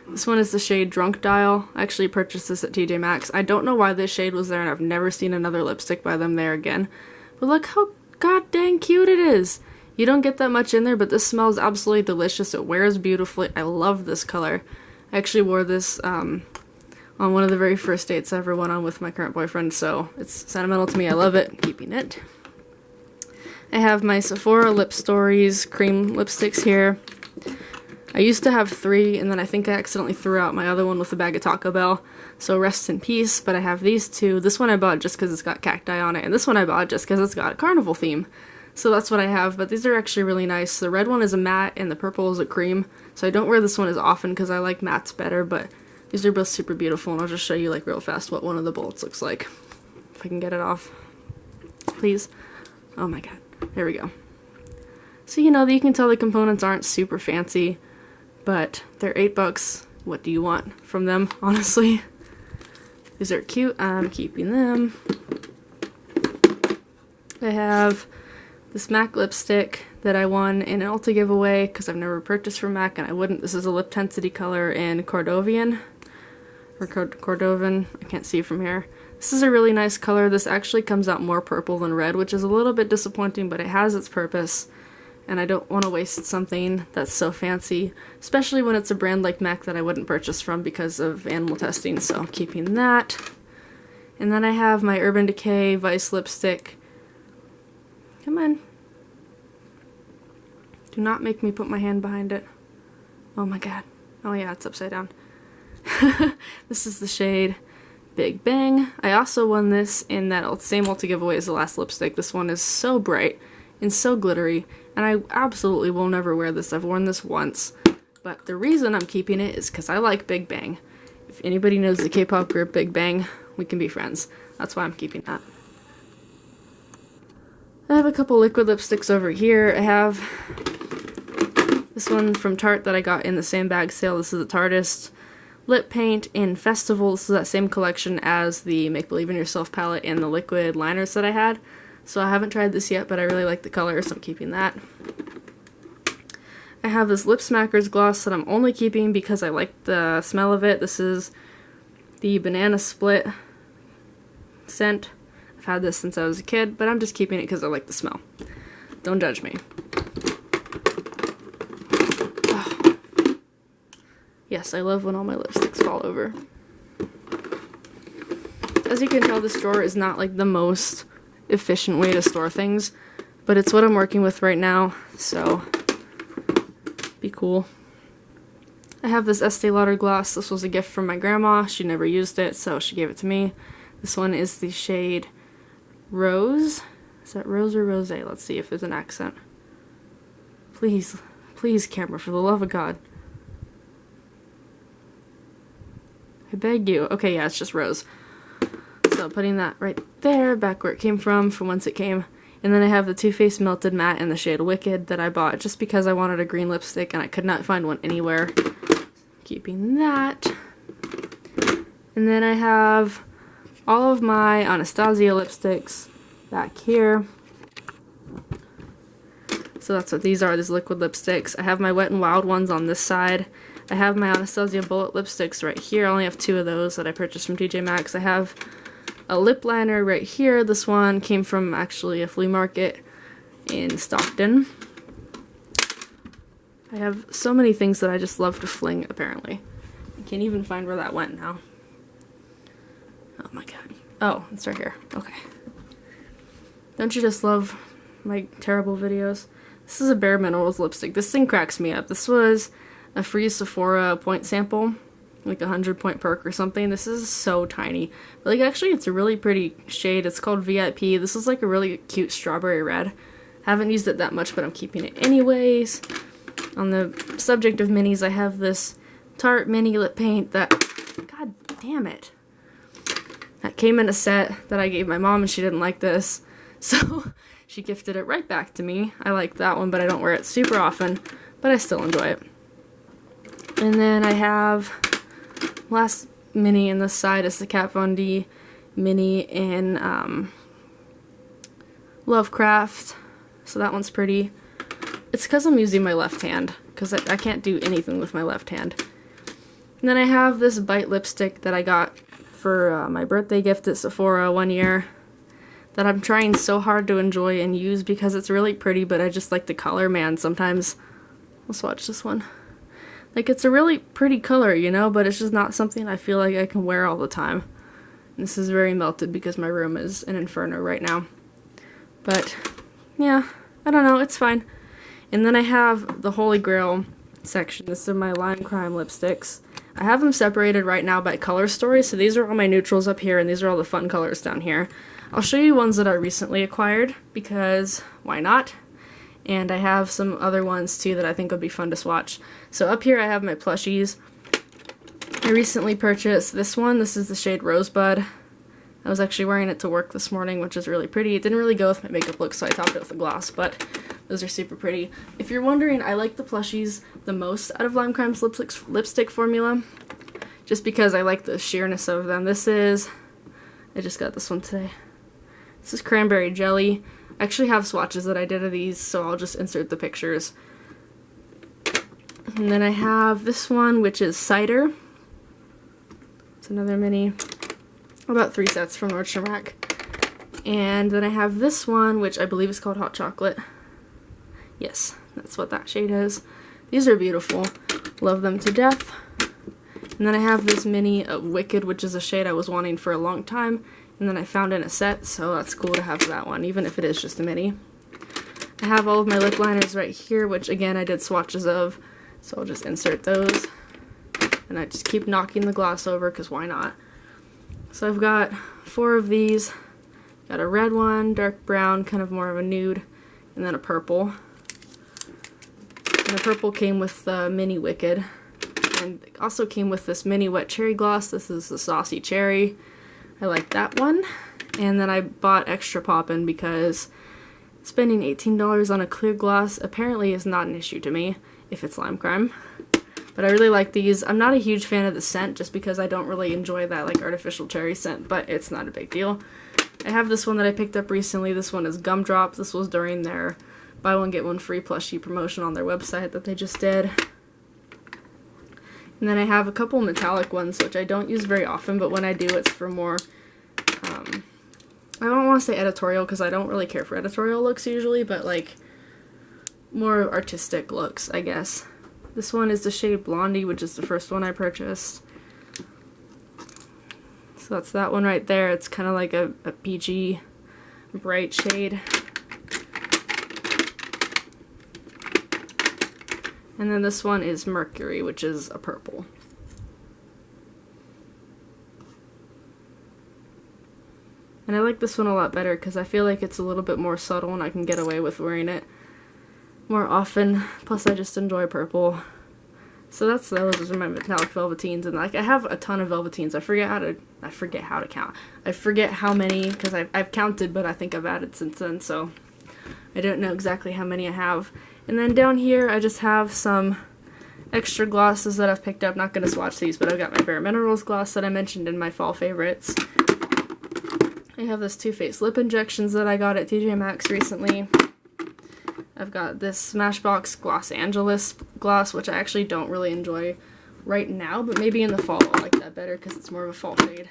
This one is the shade Drunk Dial. I actually purchased this at TJ Maxx. I don't know why this shade was there, and I've never seen another lipstick by them there again. But look how god dang cute it is. You don't get that much in there, but this smells absolutely delicious. It wears beautifully. I love this color. I actually wore this on one of the very first dates I ever went on with my current boyfriend, so it's sentimental to me. I love it. Keeping it. I have my Sephora Lip Stories cream lipsticks here. I used to have 3, and then I think I accidentally threw out my other one with a bag of Taco Bell, so rest in peace, but I have these 2. This one I bought just because it's got cacti on it, and this one I bought just because it's got a carnival theme. So that's what I have, but these are actually really nice. The red one is a matte, and the purple is a cream, so I don't wear this one as often because I like mattes better, but these are both super beautiful, and I'll just show you like real fast what one of the bullets looks like. If I can get it off. Please. Oh my god. There we go. So you know, you can tell the components aren't super fancy, but they're $8. What do you want from them, honestly? These are cute. I'm keeping them. I have this MAC lipstick that I won in an Ulta giveaway because I've never purchased from MAC and I wouldn't. This is a Lip Tensity color in Cordovian. Or Cordovan. I can't see from here. This is a really nice color. This actually comes out more purple than red, which is a little bit disappointing, but it has its purpose. And I don't want to waste something that's so fancy, especially when it's a brand like MAC that I wouldn't purchase from because of animal testing, so I'm keeping that. And then I have my Urban Decay Vice lipstick. Come on. Do not make me put my hand behind it. Oh my god. Oh yeah, it's upside down. This is the shade Big Bang. I also won this in that same Ulta giveaway as the last lipstick. This one is so bright and so glittery, and I absolutely will never wear this. I've worn this once, but the reason I'm keeping it is because I like Big Bang. If anybody knows the K-pop group Big Bang, we can be friends. That's why I'm keeping that. I have a couple liquid lipsticks over here. I have this one from Tart that I got in the same bag sale. This is the Tardis Lip Paint in Festival. This is that same collection as the Make Believe in Yourself palette and the liquid liners that I had. So I haven't tried this yet, but I really like the color, so I'm keeping that. I have this Lip Smackers gloss that I'm only keeping because I like the smell of it. This is the Banana Split scent. I've had this since I was a kid, but I'm just keeping it because I like the smell. Don't judge me. Oh. Yes, I love when all my lipsticks fall over. As you can tell, this drawer is not like the most efficient way to store things, but it's what I'm working with right now, so be cool. I have this Estee Lauder gloss. This was a gift from my grandma. She never used it, so she gave it to me. This one is the shade Rose. Is that Rose or Rose? Let's see if there's an accent. Please, please, camera, for the love of God. I beg you. Okay, yeah, it's just Rose. So putting that right there, back where it came from whence it came. And then I have the Too Faced Melted Matte in the shade Wicked that I bought just because I wanted a green lipstick and I could not find one anywhere. Keeping that. And then I have all of my Anastasia lipsticks back here. So that's what these are, these liquid lipsticks. I have my Wet n Wild ones on this side. I have my Anastasia Bullet lipsticks right here. I only have 2 of those that I purchased from TJ Maxx. I have a lip liner right here. This one came from actually a flea market in Stockton. I have so many things that I just love to fling, apparently. I can't even find where that went now. Oh my god. Oh, it's right here. Okay. Don't you just love my terrible videos? This is a Bare Minerals lipstick. This thing cracks me up. This was a free Sephora point sample, like 100 point perk or something. This is so tiny. But like actually it's a really pretty shade. It's called VIP. This is like a really cute strawberry red. Haven't used it that much, but I'm keeping it anyways. On the subject of minis, I have this Tarte mini lip paint that, god damn it, that came in a set that I gave my mom and she didn't like this. So she gifted it right back to me. I like that one, but I don't wear it super often, but I still enjoy it. And then I have last mini in this side is the Kat Von D mini in Lovecraft. So that one's pretty. It's because I'm using my left hand, because I can't do anything with my left hand. And then I have this Bite lipstick that I got for my birthday gift at Sephora one year that I'm trying so hard to enjoy and use because it's really pretty, but I just like the color, man. Sometimes, let's watch this one. Like, it's a really pretty color, you know, but it's just not something I feel like I can wear all the time. And this is very melted because my room is an inferno right now. But, yeah, I don't know, it's fine. And then I have the Holy Grail section. This is my Lime Crime lipsticks. I have them separated right now by color story, so these are all my neutrals up here, and these are all the fun colors down here. I'll show you ones that I recently acquired, because why not? And I have some other ones too that I think would be fun to swatch. So up here I have my plushies. I recently purchased this one. This is the shade Rosebud. I was actually wearing it to work this morning, which is really pretty. It didn't really go with my makeup look, so I topped it with a gloss, but those are super pretty. If you're wondering, I like the plushies the most out of Lime Crime's lipstick formula, just because I like the sheerness of them. I just got this one today. This is Cranberry Jelly. I actually have swatches that I did of these, so I'll just insert the pictures. And then I have this one, which is Cider. It's another mini. About 3 sets from Nordstrom Rack. And then I have this one, which I believe is called Hot Chocolate. Yes, that's what that shade is. These are beautiful. Love them to death. And then I have this mini of Wicked, which is a shade I was wanting for a long time. And then I found in a set, so that's cool to have that one, even if it is just a mini. I have all of my lip liners right here, which again I did swatches of, so I'll just insert those. And I just keep knocking the gloss over, because why not? So I've got 4 of these. Got a red one, dark brown, kind of more of a nude, and then a purple. And the purple came with the mini Wicked. And it also came with this mini wet cherry gloss. This is the Saucy Cherry. I like that one. And then I bought Extra Poppin' because spending $18 on a clear gloss apparently is not an issue to me if it's Lime Crime. But I really like these. I'm not a huge fan of the scent just because I don't really enjoy that like artificial cherry scent, but it's not a big deal. I have this one that I picked up recently. This one is Gumdrop. This was during their buy one get one free plushie promotion on their website that they just did. And then I have a couple metallic ones which I don't use very often, but when I do it's for more, I don't want to say editorial because I don't really care for editorial looks usually, but like more artistic looks, I guess. This one is the shade Blondie, which is the first one I purchased. So that's that one right there. It's kind of like a peachy, bright shade. And then this one is Mercury, which is a purple. And I like this one a lot better because I feel like it's a little bit more subtle and I can get away with wearing it more often. Plus I just enjoy purple. So those are my metallic velveteens, and like I have a ton of velveteens. I forget how to count. I forget how many because I've counted, but I think I've added since then, so I don't know exactly how many I have. And then down here I just have some extra glosses that I've picked up. Not gonna swatch these, but I've got my Bare Minerals gloss that I mentioned in my fall favorites. I have this Too Faced lip injections that I got at TJ Maxx recently. I've got this Smashbox Gloss Angeles gloss, which I actually don't really enjoy right now, but maybe in the fall I'll like that better because it's more of a fall shade.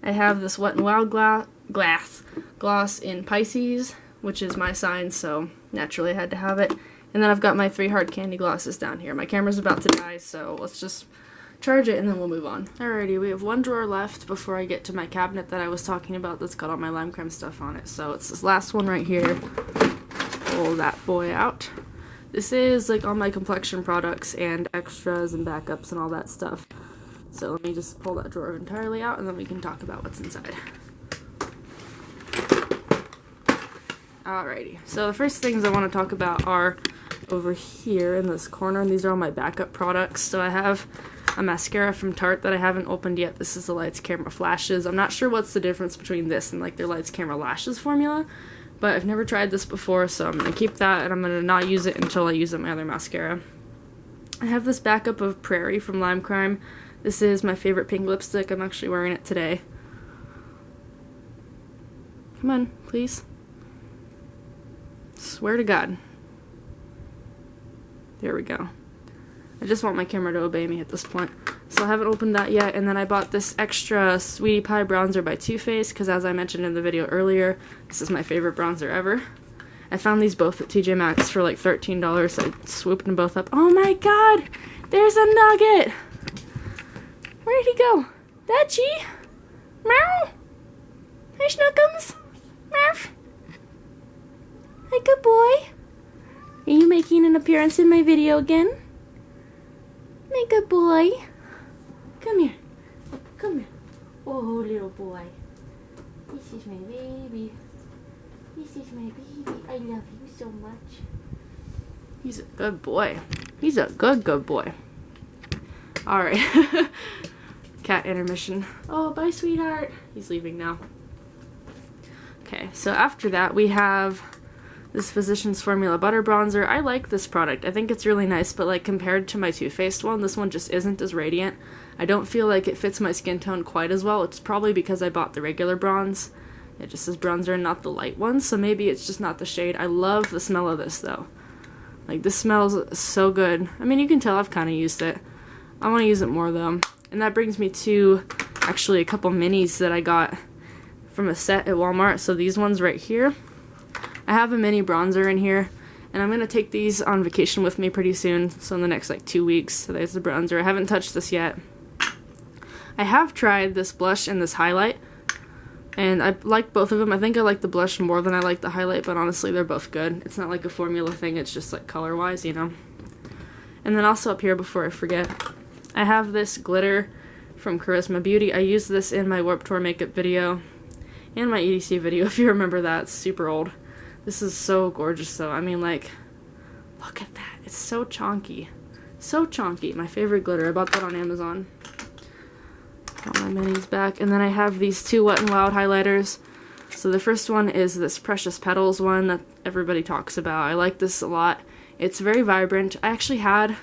I have this Wet n Wild gloss in Pisces, which is my sign, so naturally I had to have it. And then I've got my 3 hard candy glosses down here. My camera's about to die, so let's just charge it and then we'll move on. Alrighty, we have one drawer left before I get to my cabinet that I was talking about that's got all my lime creme stuff on it. So it's this last one right here. Pull that boy out. This is like all my complexion products and extras and backups and all that stuff. So let me just pull that drawer entirely out and then we can talk about what's inside. Alrighty, so the first things I want to talk about are over here in this corner, and these are all my backup products. So I have a mascara from Tart that I haven't opened yet. This is the Lights Camera Flashes. I'm not sure what's the difference between this and like their Lights Camera Lashes formula, but I've never tried this before, so I'm going to keep that and I'm going to not use it until I use my other mascara. I have this backup of Prairie from Lime Crime. This is my favorite pink lipstick. I'm actually wearing it today. Come on, please. Swear to God. There we go. I just want my camera to obey me at this point. So I haven't opened that yet, and then I bought this extra Sweetie Pie bronzer by Too Faced, because as I mentioned in the video earlier, this is my favorite bronzer ever. I found these both at TJ Maxx for like $13, so I swooped them both up. Oh my god! There's a nugget! Where'd he go? Veggie? Meow? Hi, Snookums? Meow? Hi, good boy. Are you making an appearance in my video again? My good boy. Come here. Come here. Oh, little boy. This is my baby. This is my baby. I love you so much. He's a good boy. He's a good boy. Alright. Cat intermission. Oh, bye, sweetheart. He's leaving now. Okay, so after that we have this Physicians Formula Butter Bronzer. I like this product. I think it's really nice, but like compared to my Too Faced one, this one just isn't as radiant. I don't feel like it fits my skin tone quite as well. It's probably because I bought the regular bronze. It just says bronzer and not the light one, so maybe it's just not the shade. I love the smell of this though. Like, this smells so good. I mean, you can tell I've kind of used it. I want to use it more though. And that brings me to actually a couple minis that I got from a set at Walmart. So these ones right here. I have a mini bronzer in here, and I'm going to take these on vacation with me pretty soon, so in the next like 2 weeks. So there's the bronzer. I haven't touched this yet. I have tried this blush and this highlight, and I like both of them. I think I like the blush more than I like the highlight, but honestly they're both good. It's not like a formula thing, it's just like color wise, you know. And then also up here, before I forget, I have this glitter from Charisma Beauty. I used this in my Warped Tour makeup video and my EDC video, if you remember that. It's super old. This is so gorgeous though. I mean, like, look at that. It's so chunky. So chunky. My favorite glitter. I bought that on Amazon. Got my minis back. And then I have these two Wet n Wild highlighters. So the first one is this Precious Petals one that everybody talks about. I like this a lot. It's very vibrant. I actually had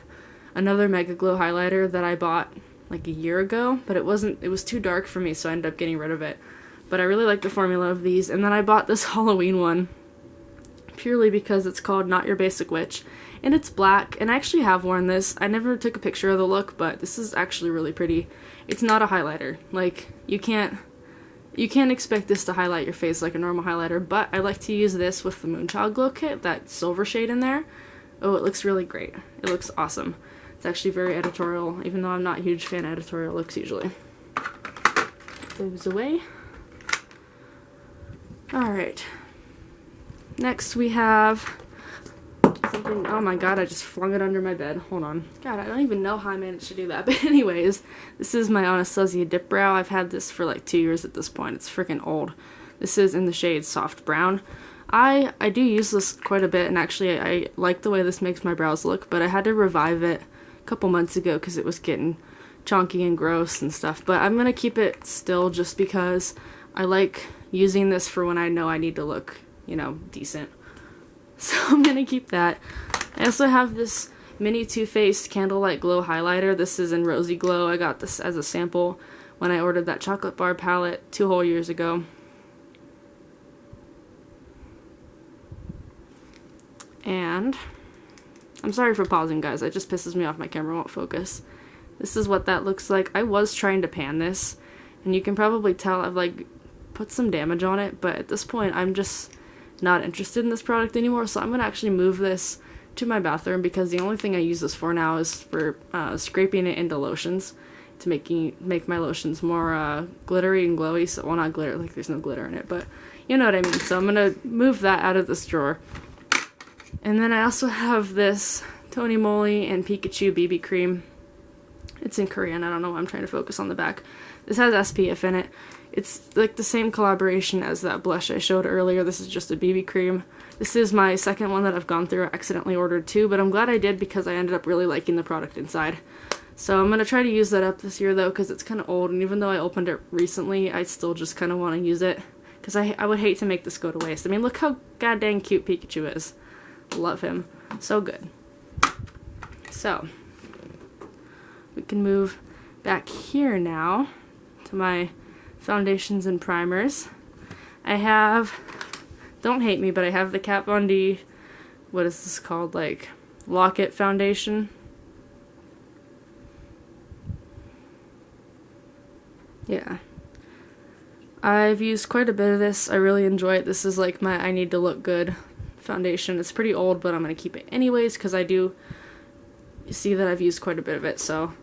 another Mega Glow highlighter that I bought like a year ago, but it was too dark for me, so I ended up getting rid of it. But I really like the formula of these. And then I bought this Halloween one purely because it's called Not Your Basic Witch, and it's black, and I actually have worn this. I never took a picture of the look, but this is actually really pretty. It's not a highlighter. Like, you can't expect this to highlight your face like a normal highlighter, but I like to use this with the Moonchild Glow Kit, that silver shade in there. Oh, it looks really great. It looks awesome. It's actually very editorial, even though I'm not a huge fan of editorial looks usually. Put those away. Alright. Next we have something. Oh my god, I just flung it under my bed. Hold on. God, I don't even know how I managed to do that. But anyways, this is my Anastasia Dip Brow. I've had this for like 2 years at this point. It's freaking old. This is in the shade Soft Brown. I do use this quite a bit, and actually I like the way this makes my brows look, but I had to revive it a couple months ago because it was getting chunky and gross and stuff. But I'm going to keep it still just because I like using this for when I know I need to look, you know, decent. So I'm gonna keep that. I also have this mini Too Faced Candlelight Glow highlighter. This is in Rosy Glow. I got this as a sample when I ordered that chocolate bar palette 2 whole years ago. And I'm sorry for pausing, guys. It just pisses me off. My camera won't focus. This is what that looks like. I was trying to pan this, and you can probably tell I've like put some damage on it, but at this point I'm just not interested in this product anymore, so I'm going to actually move this to my bathroom because the only thing I use this for now is for scraping it into lotions to make my lotions more glittery and glowy. So, well, not glitter, like there's no glitter in it, but you know what I mean. So I'm going to move that out of this drawer. And then I also have this Tony Moly and Pikachu BB cream. It's in Korean. I don't know why I'm trying to focus on the back. This has SPF in it. It's like the same collaboration as that blush I showed earlier. This is just a BB cream. This is my second one that I've gone through. I accidentally ordered two, but I'm glad I did because I ended up really liking the product inside. So I'm going to try to use that up this year though, because it's kind of old, and even though I opened it recently, I still just kind of want to use it because I would hate to make this go to waste. I mean, look how goddamn cute Pikachu is. Love him. So good. So we can move back here now to my foundations and primers. I have, don't hate me, but I have the Kat Von D, what is this called, like Locket foundation. Yeah. I've used quite a bit of this. I really enjoy it. This is like my I need to look good foundation. It's pretty old, but I'm going to keep it anyways because I do see that I've used quite a bit of it, so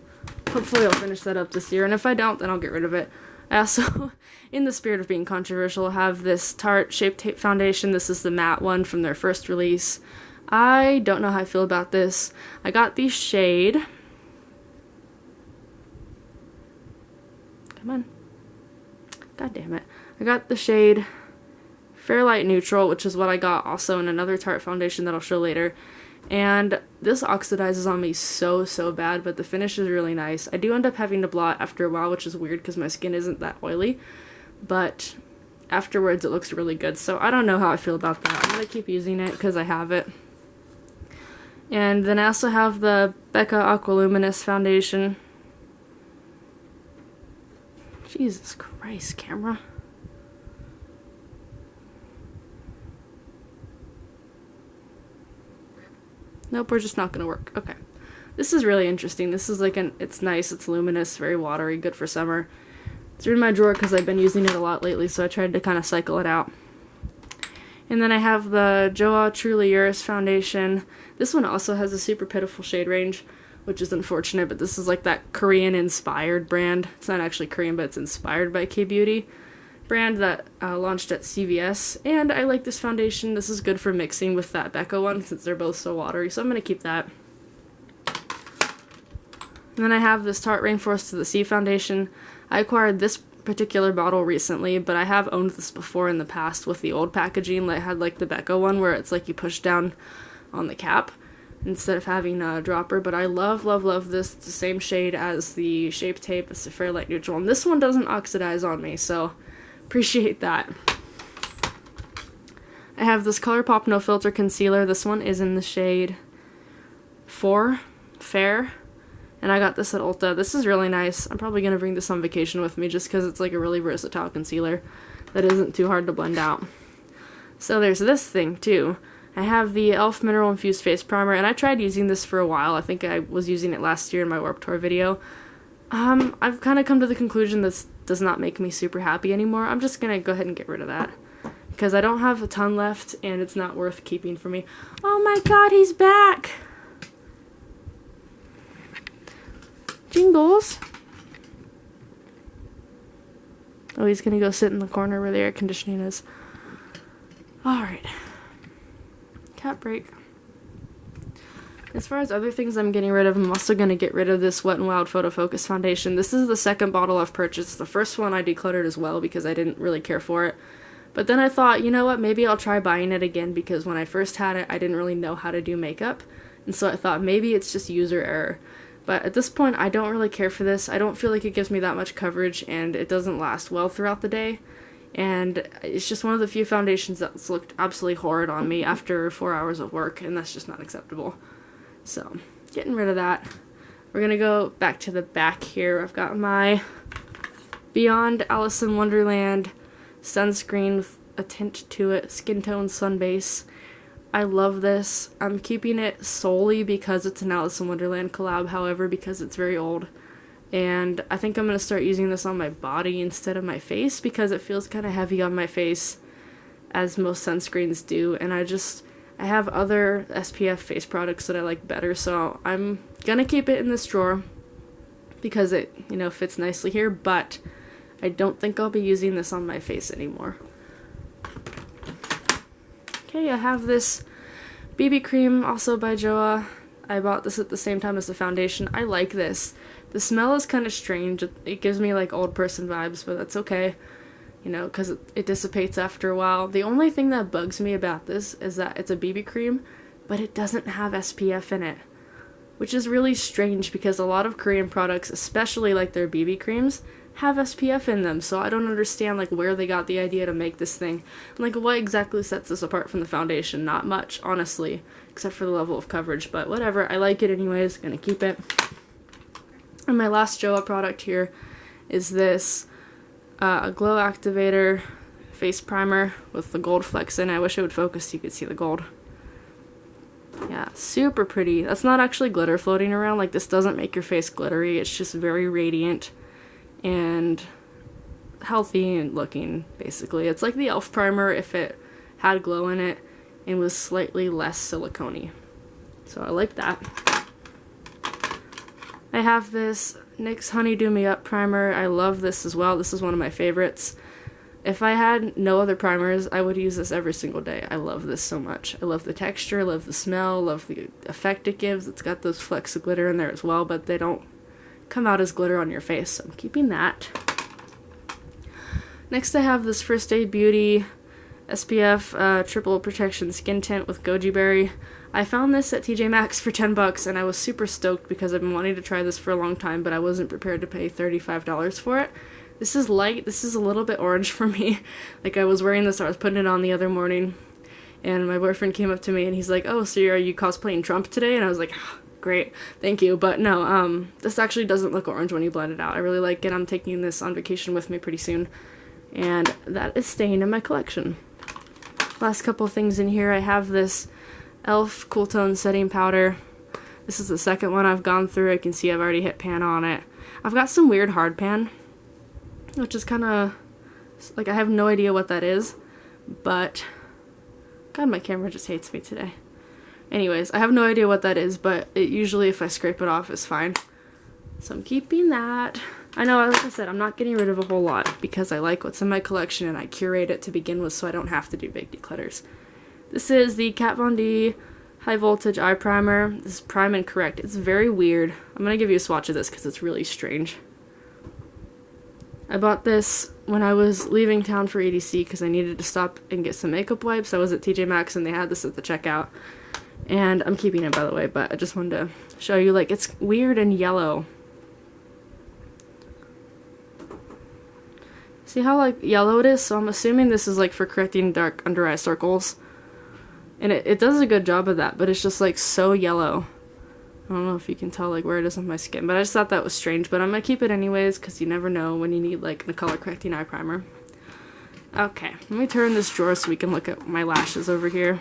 hopefully I'll finish that up this year, and if I don't, then I'll get rid of it. I also, in the spirit of being controversial, have this Tarte Shape Tape foundation. This is the matte one from their first release. I don't know how I feel about this. I got the shade, come on, god damn it. I got the shade Fairlight Neutral, which is what I got also in another Tarte foundation that I'll show later. And this oxidizes on me so bad, but the finish is really nice. I do end up having to blot after a while, which is weird because my skin isn't that oily, but afterwards it looks really good. So I don't know how I feel about that. I'm going to keep using it because I have it. And then I also have the Becca Aqua Luminous foundation. Jesus Christ, camera. Nope, we're just not going to work. Okay. This is really interesting. This is like it's nice, it's luminous, very watery, good for summer. It's in my drawer because I've been using it a lot lately, so I tried to kind of cycle it out. And then I have the Joa Truly Yours foundation. This one also has a super pitiful shade range, which is unfortunate, but this is like that Korean-inspired brand. It's not actually Korean, but it's inspired by K-Beauty brand that launched at CVS, and I like this foundation. This is good for mixing with that Becca one since they're both so watery, so I'm going to keep that. And then I have this Tarte Rainforest to the Sea foundation. I acquired this particular bottle recently, but I have owned this before in the past with the old packaging that had like the Becca one where it's like you push down on the cap instead of having a dropper, but I love this. It's the same shade as the Shape Tape. It's a Fairlight Neutral, and this one doesn't oxidize on me, so appreciate that. I have this ColourPop No Filter Concealer. This one is in the shade 4, Fair, and I got this at Ulta. This is really nice. I'm probably going to bring this on vacation with me just because it's like a really versatile concealer that isn't too hard to blend out. So there's this thing too. I have the e.l.f. Mineral Infused Face Primer, and I tried using this for a while. I think I was using it last year in my Warped Tour video. I've kind of come to the conclusion this does not make me super happy anymore. I'm just going to go ahead and get rid of that because I don't have a ton left and it's not worth keeping for me. Oh my god, he's back! Jingles! Oh, he's going to go sit in the corner where the air conditioning is. Alright. Cat break. As far as other things I'm getting rid of, I'm also going to get rid of this Wet n Wild Photo Focus foundation. This is the second bottle I've purchased. The first one I decluttered as well because I didn't really care for it. But then I thought, you know what, maybe I'll try buying it again because when I first had it, I didn't really know how to do makeup. And so I thought maybe it's just user error. But at this point, I don't really care for this. I don't feel like it gives me that much coverage and it doesn't last well throughout the day. And it's just one of the few foundations that's looked absolutely horrid on me after 4 hours of work, and that's just not acceptable. So, getting rid of that. We're going to go back to the back here. I've got my Beyond Alice in Wonderland sunscreen with a tint to it, skin tone sun base. I love this. I'm keeping it solely because it's an Alice in Wonderland collab, however, because it's very old. And I think I'm going to start using this on my body instead of my face because it feels kind of heavy on my face, as most sunscreens do. And I have other SPF face products that I like better, so I'm going to keep it in this drawer because it, you know, fits nicely here, but I don't think I'll be using this on my face anymore. Okay, I have this BB cream, also by Joa. I bought this at the same time as the foundation. I like this. The smell is kind of strange. It gives me like old person vibes, but that's okay, you know, because it dissipates after a while. The only thing that bugs me about this is that it's a BB cream, but it doesn't have SPF in it, which is really strange because a lot of Korean products, especially like their BB creams, have SPF in them, so I don't understand like where they got the idea to make this thing. And, like, what exactly sets this apart from the foundation? Not much, honestly, except for the level of coverage, but whatever. I like it anyways, gonna keep it. And my last Joa product here is this Glow Activator face primer with the gold flecks in it. I wish it would focus so you could see the gold. Yeah, super pretty. That's not actually glitter floating around. Like, this doesn't make your face glittery. It's just very radiant and healthy and looking, basically. It's like the e.l.f. primer if it had glow in it and was slightly less silicone-y. So I like that. I have this NYX Honey Do Me Up primer. I love this as well. This is one of my favorites. If I had no other primers, I would use this every single day. I love this so much. I love the texture, love the smell, love the effect it gives. It's got those flecks of glitter in there as well, but they don't come out as glitter on your face, so I'm keeping that. Next I have this First Aid Beauty SPF Triple Protection Skin Tint with Goji Berry. I found this at TJ Maxx for 10 bucks and I was super stoked because I've been wanting to try this for a long time, but I wasn't prepared to pay $35 for it. This is light, this is a little bit orange for me. Like, I was wearing this, I was putting it on the other morning, and my boyfriend came up to me and he's like, "Oh, so are you cosplaying Trump today?" And I was like, "Great, thank you." But no, this actually doesn't look orange when you blend it out. I really like it. I'm taking this on vacation with me pretty soon, and that is staying in my collection. Last couple things in here, I have this e.l.f. Cool Tone Setting Powder. This is the second one I've gone through. I can see I've already hit pan on it. I've got some weird hard pan, which is kind of, like, I have no idea what that is, but, God, my camera just hates me today. Anyways, I have no idea what that is, but it usually, if I scrape it off, is fine. So I'm keeping that. I know, like I said, I'm not getting rid of a whole lot because I like what's in my collection and I curate it to begin with so I don't have to do big declutters. This is the Kat Von D High Voltage Eye Primer. This is Prime and Correct. It's very weird. I'm going to give you a swatch of this because it's really strange. I bought this when I was leaving town for EDC because I needed to stop and get some makeup wipes. I was at TJ Maxx and they had this at the checkout. And I'm keeping it, by the way, but I just wanted to show you, like, it's weird and yellow. See how, like, yellow it is? So I'm assuming this is, like, for correcting dark under eye circles. And it does a good job of that, but it's just, like, so yellow. I don't know if you can tell, like, where it is on my skin, but I just thought that was strange. But I'm gonna keep it anyways, because you never know when you need, like, the color correcting eye primer. Okay, let me turn this drawer so we can look at my lashes over here.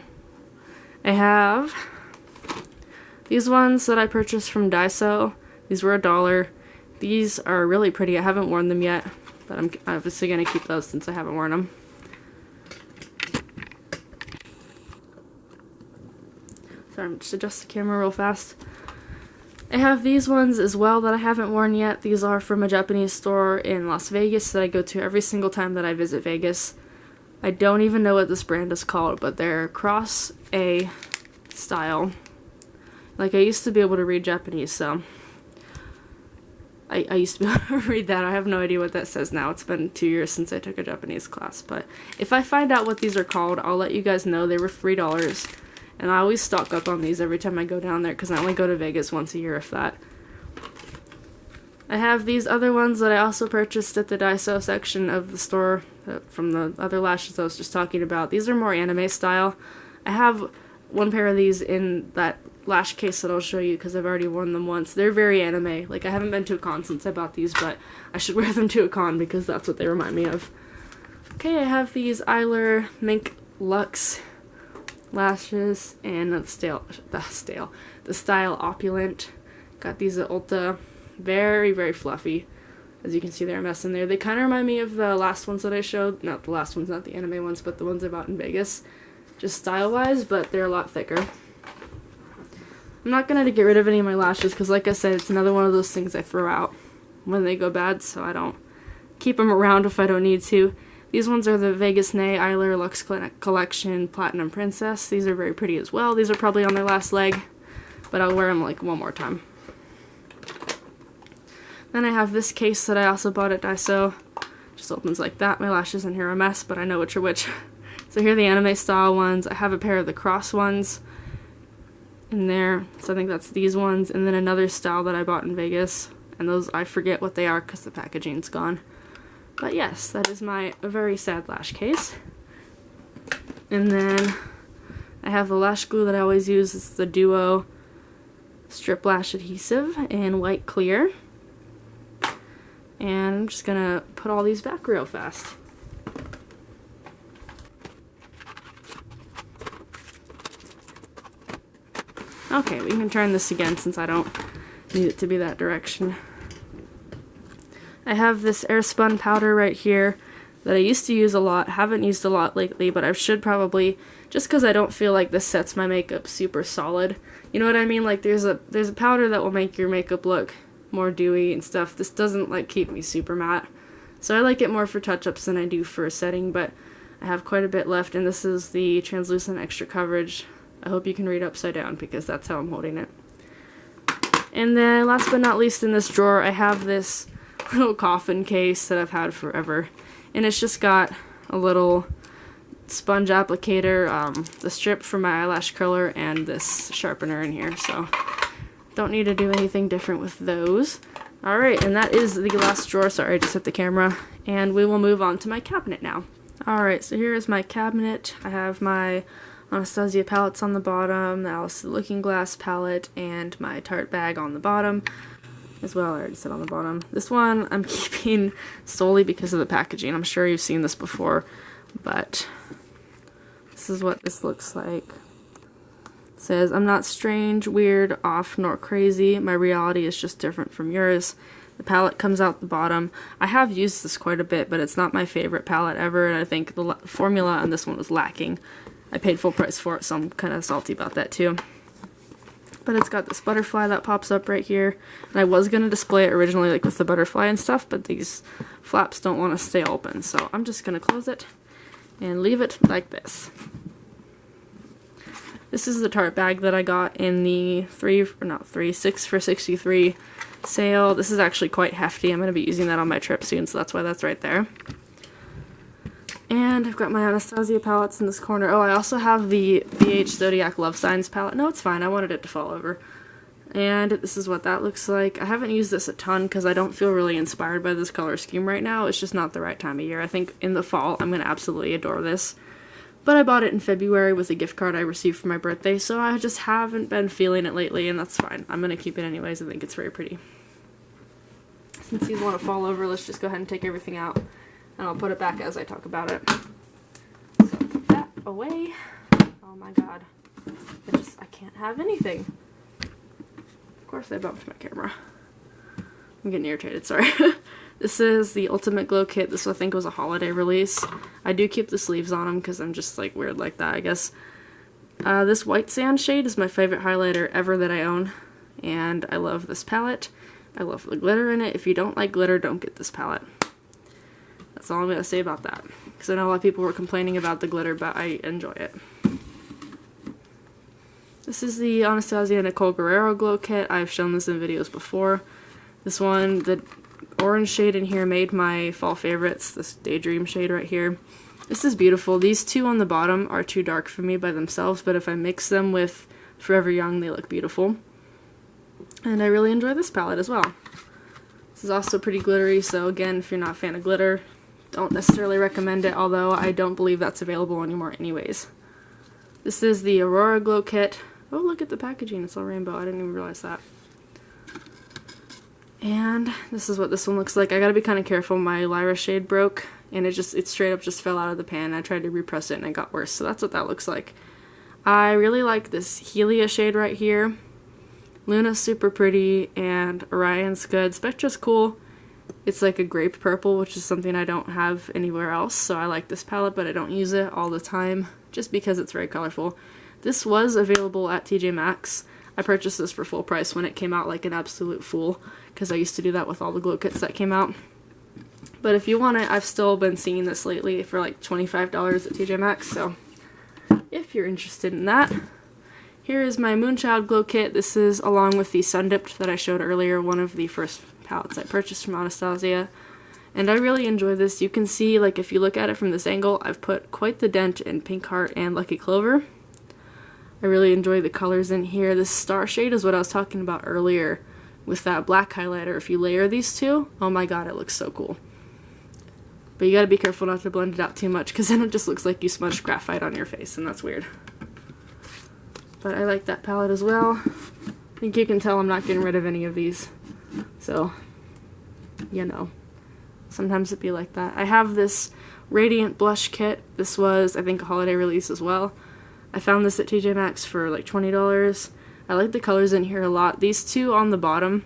I have these ones that I purchased from Daiso. These were $1. These are really pretty. I haven't worn them yet, but I'm obviously going to keep those since I haven't worn them. Sorry, I'm just adjust the camera real fast. I have these ones as well that I haven't worn yet. These are from a Japanese store in Las Vegas that I go to every single time that I visit Vegas. I don't even know what this brand is called, but they're Cross A style. Like, I used to be able to read Japanese, so I used to be able to read that. I have no idea what that says now. It's been 2 years since I took a Japanese class, but if I find out what these are called, I'll let you guys know. They were $3, and I always stock up on these every time I go down there because I only go to Vegas once a year, if that. I have these other ones that I also purchased at the Daiso section of the store from the other lashes I was just talking about. These are more anime style. I have one pair of these in that lash case that I'll show you because I've already worn them once. They're very anime. Like, I haven't been to a con since I bought these, but I should wear them to a con because that's what they remind me of. Okay, I have these Eyeliner Mink Luxe Lashes, and the Style Opulent. Got these at Ulta. Very, very fluffy. As you can see, they're a mess in there. They kind of remind me of the last ones that I showed. Not the last ones, not the anime ones, but the ones I bought in Vegas. Just style-wise, but they're a lot thicker. I'm not going to get rid of any of my lashes because, like I said, it's another one of those things I throw out when they go bad, so I don't keep them around if I don't need to. These ones are the Vegas Nay Eyeliner Luxe Collection Platinum Princess. These are very pretty as well. These are probably on their last leg, but I'll wear them like one more time. Then I have this case that I also bought at Daiso. Just opens like that. My lashes in here are a mess, but I know which are which. So here are the anime style ones. I have a pair of the cross ones in there. So I think that's these ones. And then another style that I bought in Vegas. And those, I forget what they are because the packaging's gone. But yes, that is my very sad lash case. And then I have the lash glue that I always use. It's the Duo Strip Lash Adhesive in white clear. And I'm just gonna put all these back real fast. Okay, we can turn this again since I don't need it to be that direction. I have this Airspun powder right here that I used to use a lot, haven't used a lot lately, but I should probably, just because I don't feel like this sets my makeup super solid. You know what I mean? Like there's a powder that will make your makeup look more dewy and stuff. This doesn't like keep me super matte. So I like it more for touch-ups than I do for a setting, but I have quite a bit left, and this is the Translucent Extra Coverage. I hope you can read upside down because that's how I'm holding it. And then last but not least in this drawer, I have this little coffin case that I've had forever, and it's just got a little sponge applicator, the strip for my eyelash curler, and this sharpener in here, so don't need to do anything different with those. Alright, and that is the last drawer. Sorry, I just hit the camera. And we will move on to my cabinet now. Alright, so here is my cabinet. I have my Anastasia palettes on the bottom, the Alice the Looking Glass palette, and my Tart bag on the bottom. As well, I already said on the bottom. This one I'm keeping solely because of the packaging. I'm sure you've seen this before, but this is what this looks like. It says, "I'm not strange, weird, off, nor crazy. My reality is just different from yours." The palette comes out the bottom. I have used this quite a bit, but it's not my favorite palette ever, and I think the formula on this one was lacking. I paid full price for it, so I'm kind of salty about that too. But it's got this butterfly that pops up right here, and I was going to display it originally like with the butterfly and stuff, but these flaps don't want to stay open, so I'm just going to close it and leave it like this. This is the Tart bag that I got in the 6 for $63 sale. This is actually quite hefty. I'm going to be using that on my trip soon, so that's why that's right there. And I've got my Anastasia palettes in this corner. Oh, I also have the BH Zodiac Love Signs palette. No, it's fine. I wanted it to fall over. And this is what that looks like. I haven't used this a ton because I don't feel really inspired by this color scheme right now. It's just not the right time of year. I think in the fall I'm going to absolutely adore this. But I bought it in February with a gift card I received for my birthday, so I just haven't been feeling it lately, and that's fine. I'm going to keep it anyways. I think it's very pretty. Since these want to fall over, let's just go ahead and take everything out, and I'll put it back as I talk about it. So put that away. Oh my god. I can't have anything. Of course I bumped my camera. I'm getting irritated, sorry. This is the Ultimate Glow Kit. This I think was a holiday release. I do keep the sleeves on them because I'm just like weird like that, I guess. This White Sand shade is my favorite highlighter ever that I own, and I love this palette. I love the glitter in it. If you don't like glitter, don't get this palette. That's all I'm going to say about that, because I know a lot of people were complaining about the glitter, but I enjoy it. This is the Anastasia Nicole Guerrero Glow Kit. I've shown this in videos before. This one, the orange shade in here made my fall favorites, this Daydream shade right here. This is beautiful. These two on the bottom are too dark for me by themselves, but if I mix them with Forever Young, they look beautiful. And I really enjoy this palette as well. This is also pretty glittery, so again, if you're not a fan of glitter, don't necessarily recommend it, although I don't believe that's available anymore anyways. This is the Aurora Glow Kit. Oh, look at the packaging, it's all rainbow. I didn't even realize that. And this is what this one looks like. I gotta be kind of careful. My Lyra shade broke, and it straight up just fell out of the pan. I tried to repress it, and it got worse. So that's what that looks like. I really like this Helia shade right here. Luna's super pretty, and Orion's good. Spectra's cool. It's like a grape purple, which is something I don't have anywhere else, so I like this palette, but I don't use it all the time, just because it's very colorful. This was available at TJ Maxx. I purchased this for full price when it came out like an absolute fool, because I used to do that with all the glow kits that came out. But if you want it, I've still been seeing this lately for like $25 at TJ Maxx, so if you're interested in that. Here is my Moonchild Glow Kit. This is along with the Sun Dipped that I showed earlier, one of the first palettes I purchased from Anastasia. And I really enjoy this. You can see, like, if you look at it from this angle, I've put quite the dent in Pink Heart and Lucky Clover. I really enjoy the colors in here. This star shade is what I was talking about earlier with that black highlighter. If you layer these two, oh my god, it looks so cool. But you gotta be careful not to blend it out too much, because then it just looks like you smudged graphite on your face, and that's weird. But I like that palette as well. I think you can tell I'm not getting rid of any of these. So, you know, sometimes it'd be like that. I have this Radiant Blush Kit. This was, I think, a holiday release as well. I found this at TJ Maxx for like $20. I like the colors in here a lot. These two on the bottom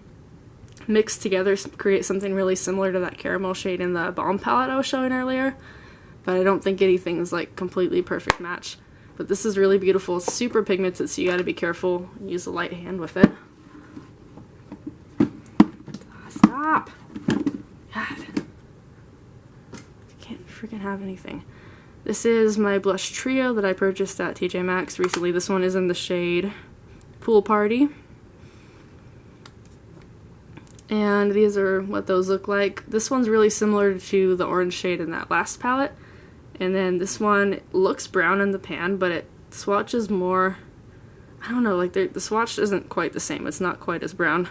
mixed together create something really similar to that caramel shade in the Balm palette I was showing earlier. But I don't think anything's like completely perfect match. But this is really beautiful. It's super pigmented, so you gotta be careful. Use a light hand with it. Stop! God. I can't freaking have anything. This is my blush trio that I purchased at TJ Maxx recently. This one is in the shade Pool Party. And these are what those look like. This one's really similar to the orange shade in that last palette. And then this one looks brown in the pan, but it swatches more, I don't know, like the swatch isn't quite the same. It's not quite as brown.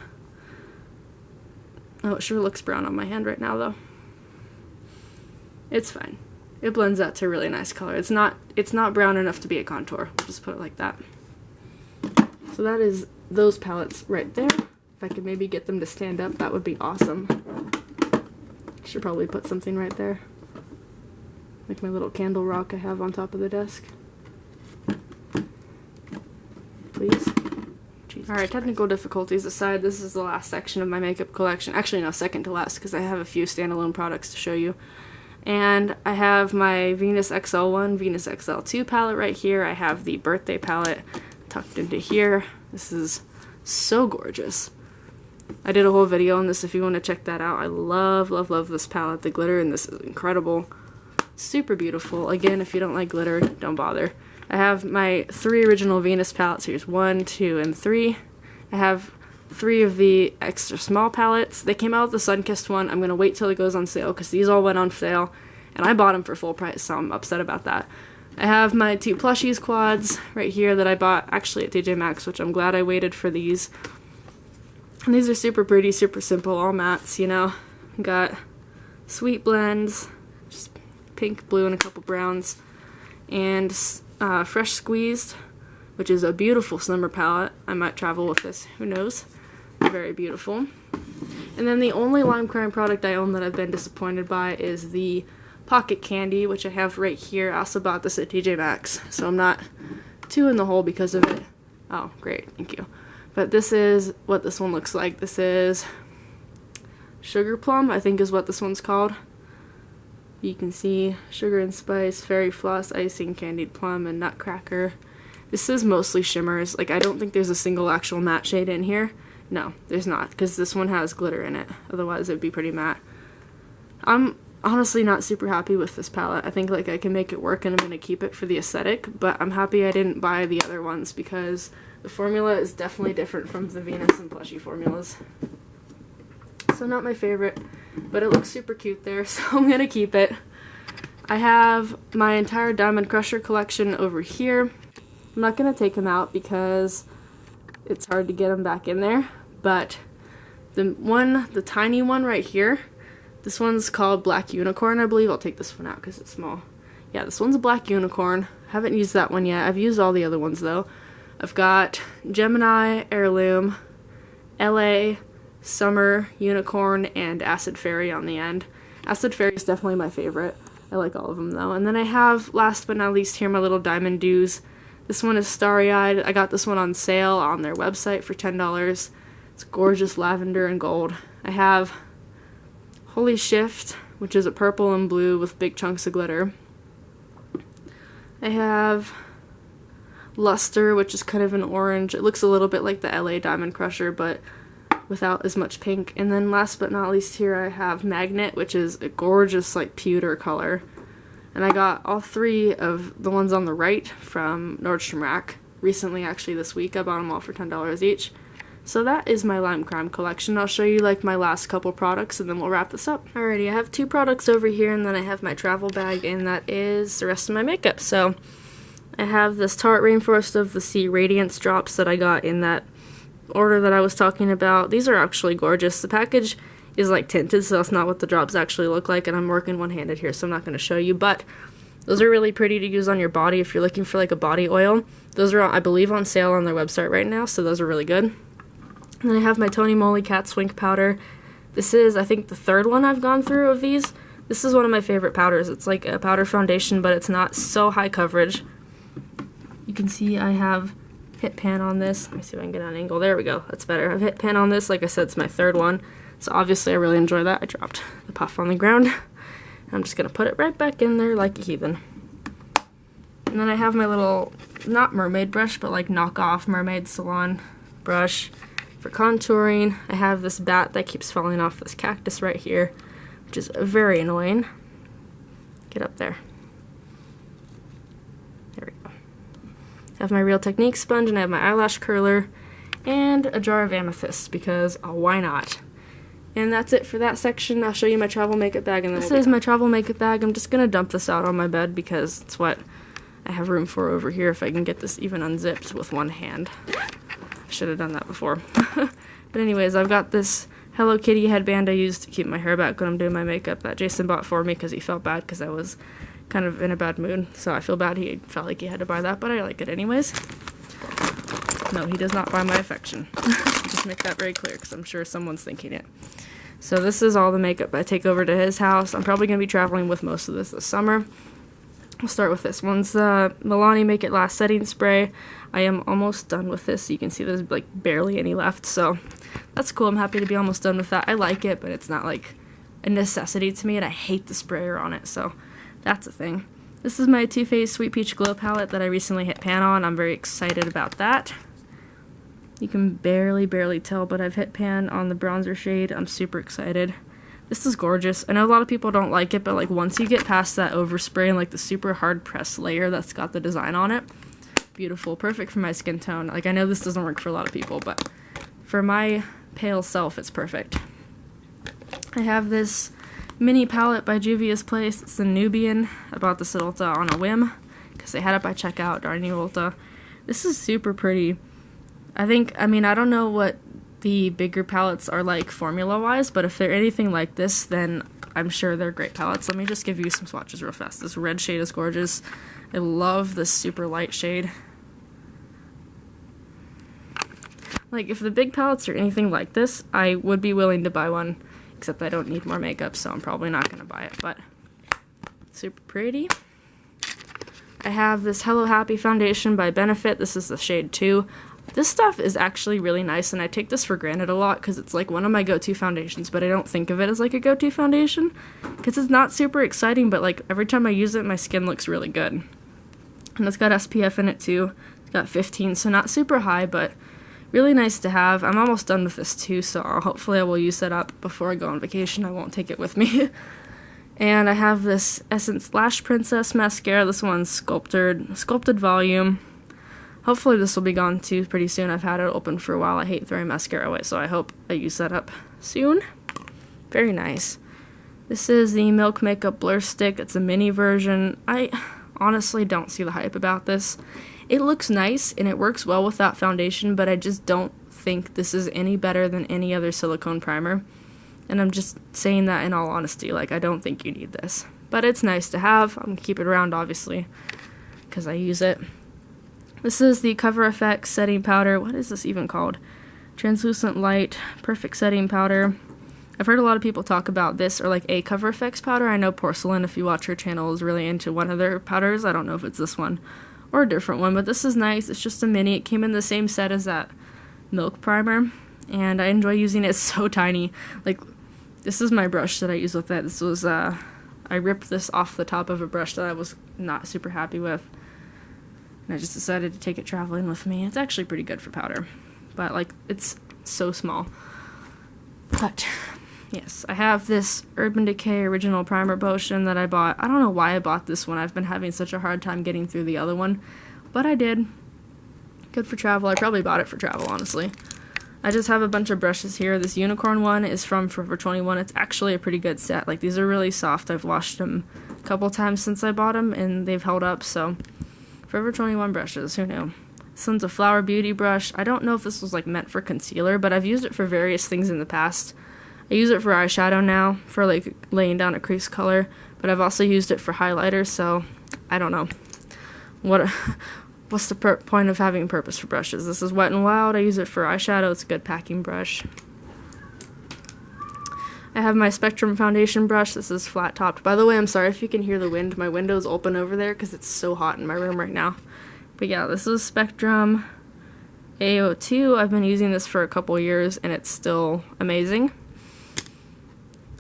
Oh, it sure looks brown on my hand right now, though. It's fine. It blends out to a really nice color. It's not brown enough to be a contour. We'll just put it like that. So that is those palettes right there. If I could maybe get them to stand up, that would be awesome. Should probably put something right there. Like my little candle rock I have on top of the desk. Please. Alright, technical difficulties aside, this is the last section of my makeup collection. Actually, no, second to last, because I have a few standalone products to show you. And I have my Venus XL1, Venus XL2 palette right here. I have the birthday palette tucked into here. This is so gorgeous. I did a whole video on this if you want to check that out. I love, love, love this palette. The glitter in this is incredible. Super beautiful. Again, if you don't like glitter, don't bother. I have my 3 original Venus palettes. Here's 1, 2, and 3. I have 3 of the extra small palettes. They came out with the Sun-Kissed one. I'm going to wait till it goes on sale because these all went on sale. And I bought them for full price, so I'm upset about that. I have my 2 Plushies quads right here that I bought actually at TJ Maxx, which I'm glad I waited for these. And these are super pretty, super simple, all mattes, you know. Got sweet blends, just pink, blue, and a couple browns. And Fresh Squeezed, which is a beautiful summer palette. I might travel with this, who knows. Very beautiful. And then the only Lime Crime product I own that I've been disappointed by is the Pocket Candy, which I have right here. I also bought this at TJ Maxx, so I'm not too in the hole because of it. Oh, great, thank you. But this is what this one looks like. This is Sugar Plum, I think is what this one's called. You can see Sugar and Spice, Fairy Floss, Icing, Candied Plum, and Nutcracker. This is mostly shimmers. Like, I don't think there's a single actual matte shade in here. No, there's not, because this one has glitter in it. Otherwise, it would be pretty matte. I'm honestly not super happy with this palette. I think, like, I can make it work, and I'm going to keep it for the aesthetic, but I'm happy I didn't buy the other ones, because the formula is definitely different from the Venus and Plushie formulas. So not my favorite, but it looks super cute there, so I'm going to keep it. I have my entire Diamond Crusher collection over here. I'm not going to take them out because it's hard to get them back in there, but the tiny one right here, this one's called Black Unicorn, I believe. I'll take this one out because it's small. Yeah, this one's a Black Unicorn. Haven't used that one yet. I've used all the other ones, though. I've got Gemini, Heirloom, LA, Summer, Unicorn, and Acid Fairy on the end. Acid Fairy is definitely my favorite. I like all of them, though. And then I have, last but not least, here my little Diamond Dews. This one is Starry Eyed. I got this one on sale on their website for $10. It's gorgeous lavender and gold. I have Holy Shift, which is a purple and blue with big chunks of glitter. I have Luster, which is kind of an orange. It looks a little bit like the LA Diamond Crusher, but without as much pink. And then last but not least here I have Magnet, which is a gorgeous like pewter color. And I got all three of the ones on the right from Nordstrom Rack recently, actually this week. I bought them all for $10 each. So that is my Lime Crime collection. I'll show you like my last couple products and then we'll wrap this up. Alrighty, I have two products over here and then I have my travel bag, and that is the rest of my makeup. So I have this Tarte Rainforest of the Sea Radiance drops that I got in that order that I was talking about. These are actually gorgeous. The package is like tinted, so that's not what the drops actually look like, and I'm working one-handed here, so I'm not going to show you, but those are really pretty to use on your body if you're looking for like a body oil. Those are, I believe, on sale on their website right now, so those are really good. And then I have my Tony Moly Cat Swink powder. This is, I think, the third one I've gone through of these. This is one of my favorite powders. It's like a powder foundation, but it's not so high coverage. You can see I have hit pan on this. Let me see if I can get an angle. There we go. That's better. I've hit pan on this. Like I said, it's my third one. So obviously I really enjoy that. I dropped the puff on the ground. I'm just going to put it right back in there like a heathen. And then I have my little, not mermaid brush, but like knockoff Mermaid Salon brush for contouring. I have this bat that keeps falling off this cactus right here, which is very annoying. Get up there. There we go. I have my Real Technique sponge, and I have my eyelash curler and a jar of amethyst because why not? And that's it for that section. I'll show you my travel makeup bag, and then this is my travel makeup bag. I'm just gonna dump this out on my bed because it's what I have room for over here if I can get this even unzipped with one hand. I should have done that before. But anyways, I've got this Hello Kitty headband I use to keep my hair back when I'm doing my makeup that Jason bought for me because he felt bad because I was kind of in a bad mood. So I feel bad he felt like he had to buy that, but I like it anyways. No, he does not buy my affection. Just make that very clear because I'm sure someone's thinking it. So this is all the makeup I take over to his house. I'm probably going to be traveling with most of this summer. We'll start with this one's the Milani Make It Last setting spray. I am almost done with this. You can see there's like barely any left, so that's cool. I'm happy to be almost done with that. I like it, but it's not like a necessity to me, and I hate the sprayer on it, so that's a thing. This is my Too Faced Sweet Peach Glow Palette that I recently hit pan on. I'm very excited about that. You can barely tell, but I've hit pan on the bronzer shade. I'm super excited. This is gorgeous. I know a lot of people don't like it, but like once you get past that overspray and like the super hard pressed layer that's got the design on it, beautiful, perfect for my skin tone. Like I know this doesn't work for a lot of people, but for my pale self, it's perfect. I have this mini palette by Juvia's Place. It's the Nubian. I bought this at Ulta on a whim because they had it by checkout, darn you Ulta. This is super pretty. I don't know what the bigger palettes are like formula-wise, but if they're anything like this, then I'm sure they're great palettes. Let me just give you some swatches real fast. This red shade is gorgeous. I love this super light shade. Like, if the big palettes are anything like this, I would be willing to buy one, except I don't need more makeup, so I'm probably not going to buy it, but super pretty. I have this Hello Happy foundation by Benefit. This is the shade 2. This stuff is actually really nice, and I take this for granted a lot because it's like one of my go-to foundations, but I don't think of it as like a go-to foundation because it's not super exciting, but like every time I use it, my skin looks really good. And it's got SPF in it too. It's got 15, so not super high, but really nice to have. I'm almost done with this too, so hopefully I will use that up before I go on vacation. I won't take it with me. And I have this Essence Lash Princess mascara. This one's sculpted volume. Hopefully this will be gone too pretty soon. I've had it open for a while. I hate throwing mascara away, so I hope I use that up soon. Very nice. This is the Milk Makeup Blur Stick. It's a mini version. I honestly don't see the hype about this. It looks nice, and it works well with that foundation, but I just don't think this is any better than any other silicone primer. And I'm just saying that in all honesty. Like, I don't think you need this. But it's nice to have. I'm going to keep it around, obviously, because I use it. This is the Cover FX setting powder. What is this even called? Translucent Light Perfect Setting Powder. I've heard a lot of people talk about this or like a Cover FX powder. I know Porcelain, if you watch her channel, is really into one of their powders. I don't know if it's this one or a different one, but this is nice. It's just a mini. It came in the same set as that Milk primer, and I enjoy using it. It's so tiny. Like, this is my brush that I use with it. This was, I ripped this off the top of a brush that I was not super happy with, and I just decided to take it traveling with me. It's actually pretty good for powder, but, like, it's so small. But yes, I have this Urban Decay Original Primer Potion that I bought. I don't know why I bought this one. I've been having such a hard time getting through the other one, but I did. Good for travel. I probably bought it for travel, honestly. I just have a bunch of brushes here. This unicorn one is from Forever 21. It's actually a pretty good set. Like, these are really soft. I've washed them a couple times since I bought them, and they've held up, so Forever 21 brushes, who knew? This one's a Flower Beauty brush. I don't know if this was, like, meant for concealer, but I've used it for various things in the past. I use it for eyeshadow now, for, like, laying down a crease color, but I've also used it for highlighter, so I don't know. What's the point of having purpose for brushes? This is Wet n Wild. I use it for eyeshadow. It's a good packing brush. I have my Spectrum foundation brush. This is flat topped. By the way, I'm sorry if you can hear the wind. My window's open over there because it's so hot in my room right now. But yeah, this is Spectrum AO2. I've been using this for a couple years and it's still amazing.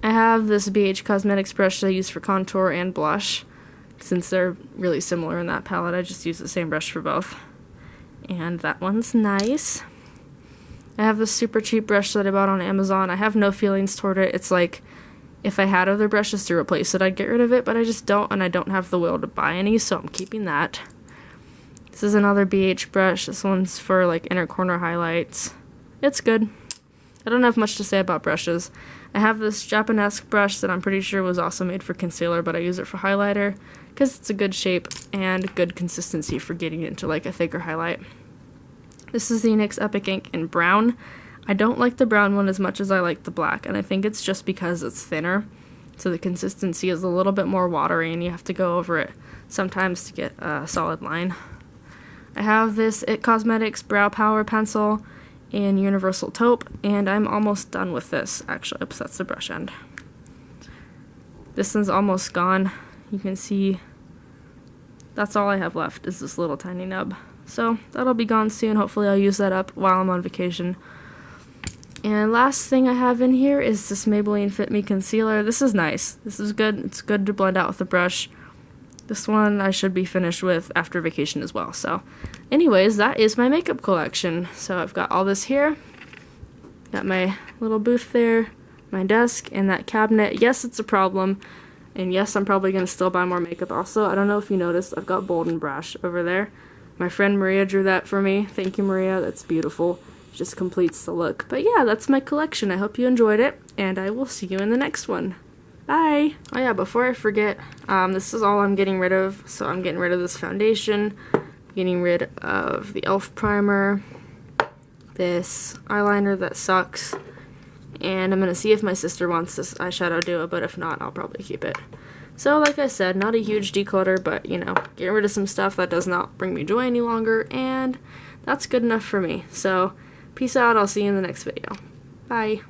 I have this BH Cosmetics brush that I use for contour and blush. Since they're really similar in that palette, I just use the same brush for both. And that one's nice. I have this super cheap brush that I bought on Amazon. I have no feelings toward it. It's like, if I had other brushes to replace it, I'd get rid of it, but I just don't, and I don't have the will to buy any, so I'm keeping that. This is another BH brush. This one's for, like, inner corner highlights. It's good. I don't have much to say about brushes. I have this Japanese brush that I'm pretty sure was also made for concealer, but I use it for highlighter because it's a good shape and good consistency for getting into, like, a thicker highlight. This is the NYX Epic Ink in brown. I don't like the brown one as much as I like the black, and I think it's just because it's thinner, so the consistency is a little bit more watery, and you have to go over it sometimes to get a solid line. I have this IT Cosmetics Brow Power Pencil in Universal Taupe, and I'm almost done with this, actually. Oops, that's the brush end. This one's almost gone. You can see that's all I have left is this little tiny nub. So that'll be gone soon. Hopefully I'll use that up while I'm on vacation. And last thing I have in here is this Maybelline Fit Me Concealer. This is nice. This is good. It's good to blend out with the brush. This one I should be finished with after vacation as well. So anyways, that is my makeup collection. So I've got all this here. Got my little booth there, my desk, and that cabinet. Yes, it's a problem. And yes, I'm probably going to still buy more makeup also. I don't know if you noticed, I've got Bold and Brash over there. My friend Maria drew that for me. Thank you, Maria. That's beautiful. It just completes the look. But yeah, that's my collection. I hope you enjoyed it, and I will see you in the next one. Bye! Oh yeah, before I forget, this is all I'm getting rid of. So I'm getting rid of this foundation, getting rid of the e.l.f. primer, this eyeliner that sucks, and I'm going to see if my sister wants this eyeshadow duo, but if not, I'll probably keep it. So like I said, not a huge declutter, but you know, getting rid of some stuff that does not bring me joy any longer, and that's good enough for me. So peace out, I'll see you in the next video. Bye!